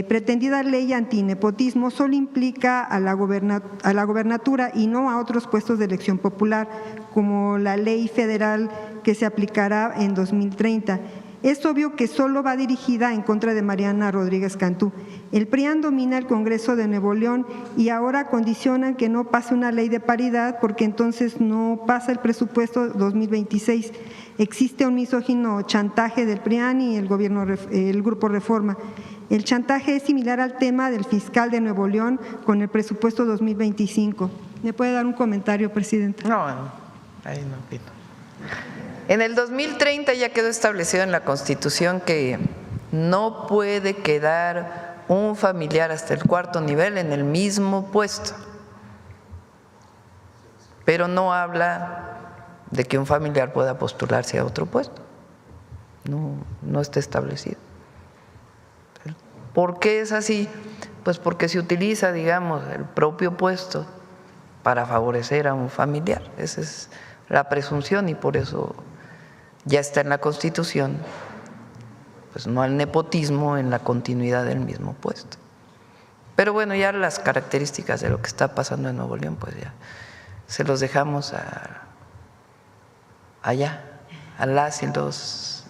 pretendida ley antinepotismo solo implica a la gobernatura y no a otros puestos de elección popular, como la ley federal que se aplicará en 2030. Es obvio que solo va dirigida en contra de Mariana Rodríguez Cantú. El PRIAN domina el Congreso de Nuevo León y ahora condicionan que no pase una ley de paridad porque entonces no pasa el presupuesto 2026. Existe un misógino chantaje del PRIAN y el Grupo Reforma. El chantaje es similar al tema del fiscal de Nuevo León con el presupuesto 2025. ¿Me puede dar un comentario, presidenta?
No, ahí no opino. En el 2030 ya quedó establecido en la Constitución que no puede quedar un familiar hasta el 4º nivel en el mismo puesto, pero no habla de que un familiar pueda postularse a otro puesto. No está establecido. ¿Por qué es así? Pues porque se utiliza, digamos, el propio puesto para favorecer a un familiar. Esa es la presunción y por eso ya está en la Constitución, pues no al nepotismo en la continuidad del mismo puesto. Pero bueno, ya las características de lo que está pasando en Nuevo León, pues ya se los dejamos allá, a las y los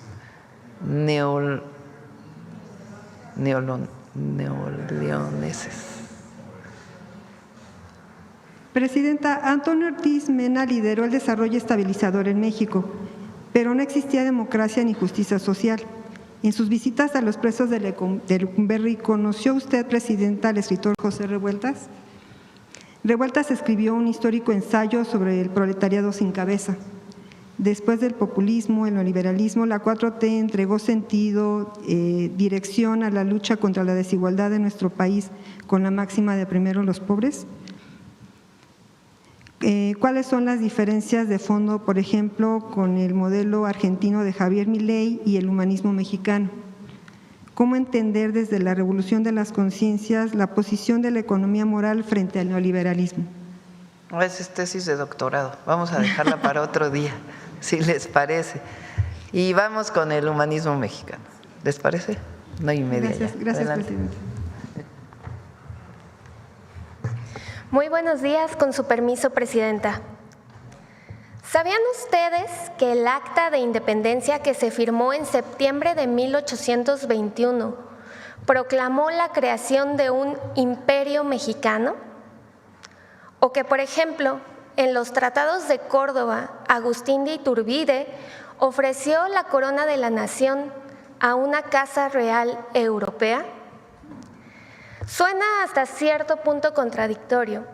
neoleoneses.
Presidenta, Antonio Ortiz Mena lideró el desarrollo estabilizador en México, pero no existía democracia ni justicia social. En sus visitas a los presos de Lecumberri, ¿conoció usted, Presidenta, al escritor José Revueltas? Revueltas escribió un histórico ensayo sobre el proletariado sin cabeza. Después del populismo, el neoliberalismo, la 4T entregó sentido, dirección a la lucha contra la desigualdad de nuestro país con la máxima de primero los pobres. ¿Cuáles son las diferencias de fondo, por ejemplo, con el modelo argentino de Javier Milei y el humanismo mexicano? ¿Cómo entender desde la revolución de las conciencias la posición de la economía moral frente al neoliberalismo?
Es tesis de doctorado, vamos a dejarla para otro día, si les parece. Y vamos con el humanismo mexicano, ¿les parece? 9:30.
Gracias, Presidente.
Muy buenos días, con su permiso, Presidenta. ¿Sabían ustedes que el Acta de Independencia que se firmó en septiembre de 1821 proclamó la creación de un imperio mexicano? O que, por ejemplo, en los tratados de Córdoba, Agustín de Iturbide ofreció la corona de la nación a una casa real europea. Suena hasta cierto punto contradictorio,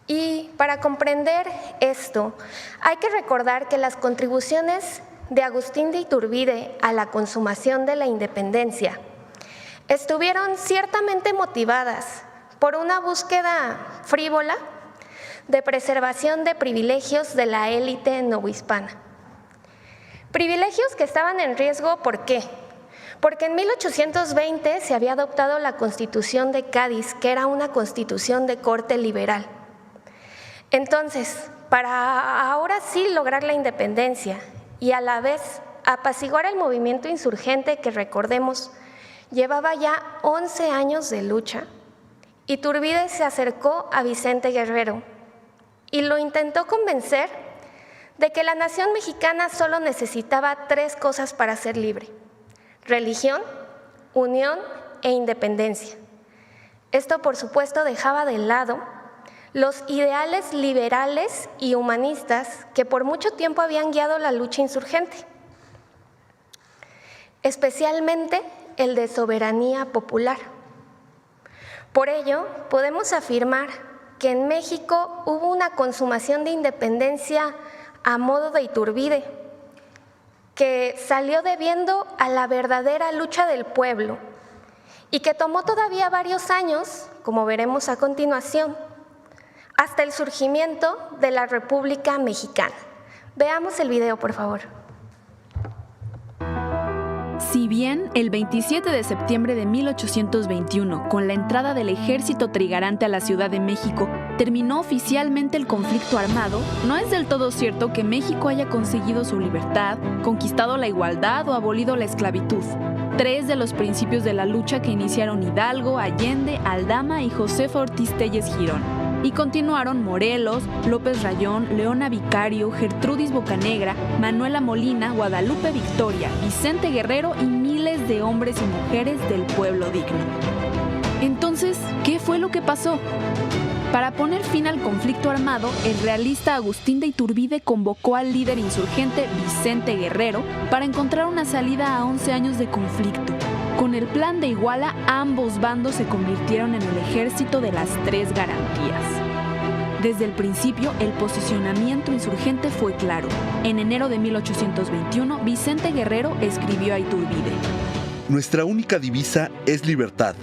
y para comprender esto hay que recordar que las contribuciones de Agustín de Iturbide a la consumación de la independencia estuvieron ciertamente motivadas por una búsqueda frívola de preservación de privilegios de la élite novohispana. Privilegios que estaban en riesgo, ¿por qué? Porque en 1820 se había adoptado la Constitución de Cádiz, que era una constitución de corte liberal. Entonces, para ahora sí lograr la independencia y a la vez apaciguar el movimiento insurgente que, recordemos, llevaba ya 11 años de lucha, Iturbide se acercó a Vicente Guerrero y lo intentó convencer de que la nación mexicana solo necesitaba 3 cosas para ser libre: religión, unión e independencia. Esto, por supuesto, dejaba de lado los ideales liberales y humanistas que por mucho tiempo habían guiado la lucha insurgente, especialmente el de soberanía popular. Por ello, podemos afirmar que en México hubo una consumación de independencia a modo de Iturbide, que salió debiendo a la verdadera lucha del pueblo y que tomó todavía varios años, como veremos a continuación, hasta el surgimiento de la República Mexicana. Veamos el video, por favor.
Si bien el 27 de septiembre de 1821, con la entrada del ejército trigarante a la Ciudad de México, terminó oficialmente el conflicto armado, no es del todo cierto que México haya conseguido su libertad, conquistado la igualdad o abolido la esclavitud. 3 de los principios de la lucha que iniciaron Hidalgo, Allende, Aldama y Josefa Ortiz Telles Girón, y continuaron Morelos, López Rayón, Leona Vicario, Gertrudis Bocanegra, Manuela Molina, Guadalupe Victoria, Vicente Guerrero y miles de hombres y mujeres del pueblo digno. Entonces, ¿qué fue lo que pasó? Para poner fin al conflicto armado, el realista Agustín de Iturbide convocó al líder insurgente Vicente Guerrero para encontrar una salida a 11 años de conflicto. Con el Plan de Iguala, ambos bandos se convirtieron en el ejército de las 3 garantías. Desde el principio, el posicionamiento insurgente fue claro. En enero de 1821, Vicente Guerrero escribió a Iturbide:
Nuestra única divisa es libertad.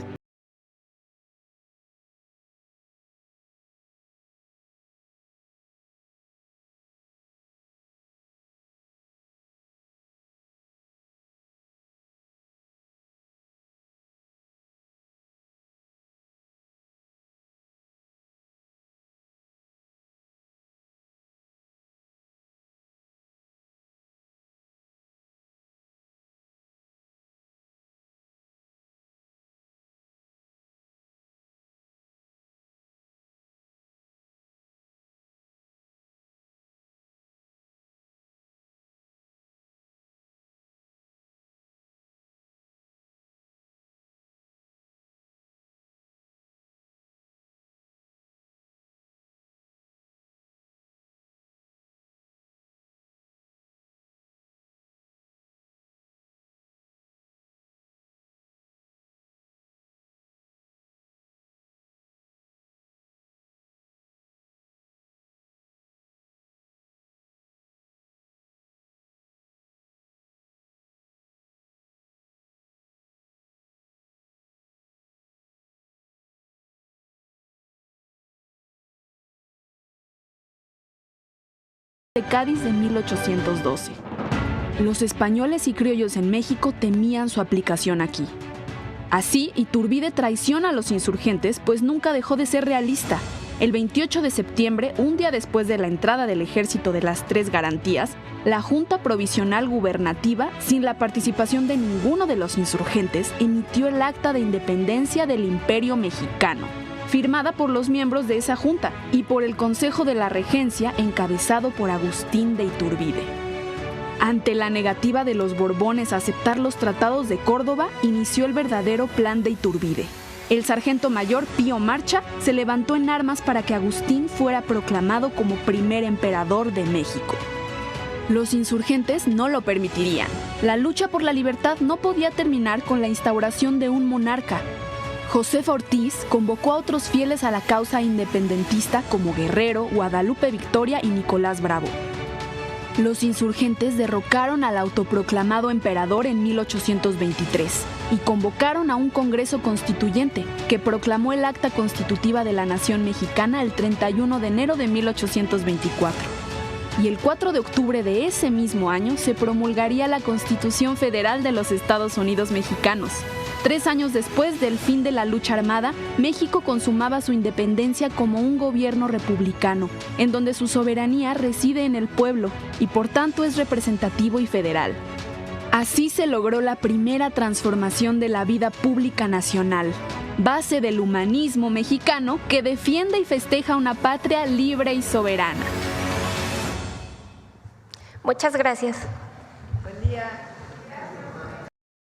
de Cádiz de 1812. Los españoles y criollos en México temían su aplicación aquí. Así, Iturbide traiciona a los insurgentes, pues nunca dejó de ser realista. El 28 de septiembre, un día después de la entrada del ejército de las Tres Garantías, la Junta Provisional Gubernativa, sin la participación de ninguno de los insurgentes, emitió el Acta de Independencia del Imperio Mexicano, firmada por los miembros de esa junta y por el Consejo de la Regencia, encabezado por Agustín de Iturbide. Ante la negativa de los Borbones a aceptar los tratados de Córdoba, inició el verdadero plan de Iturbide. El sargento mayor Pío Marcha se levantó en armas para que Agustín fuera proclamado como primer emperador de México. Los insurgentes no lo permitirían. La lucha por la libertad no podía terminar con la instauración de un monarca. Josefa Ortiz convocó a otros fieles a la causa independentista como Guerrero, Guadalupe Victoria y Nicolás Bravo. Los insurgentes derrocaron al autoproclamado emperador en 1823 y convocaron a un Congreso Constituyente que proclamó el Acta Constitutiva de la Nación Mexicana el 31 de enero de 1824. Y el 4 de octubre de ese mismo año se promulgaría la Constitución Federal de los Estados Unidos Mexicanos. 3 años después del fin de la lucha armada, México consumaba su independencia como un gobierno republicano, en donde su soberanía reside en el pueblo y por tanto es representativo y federal. Así se logró la primera transformación de la vida pública nacional, base del humanismo mexicano que defiende y festeja una patria libre y soberana.
Muchas gracias.
Buen día.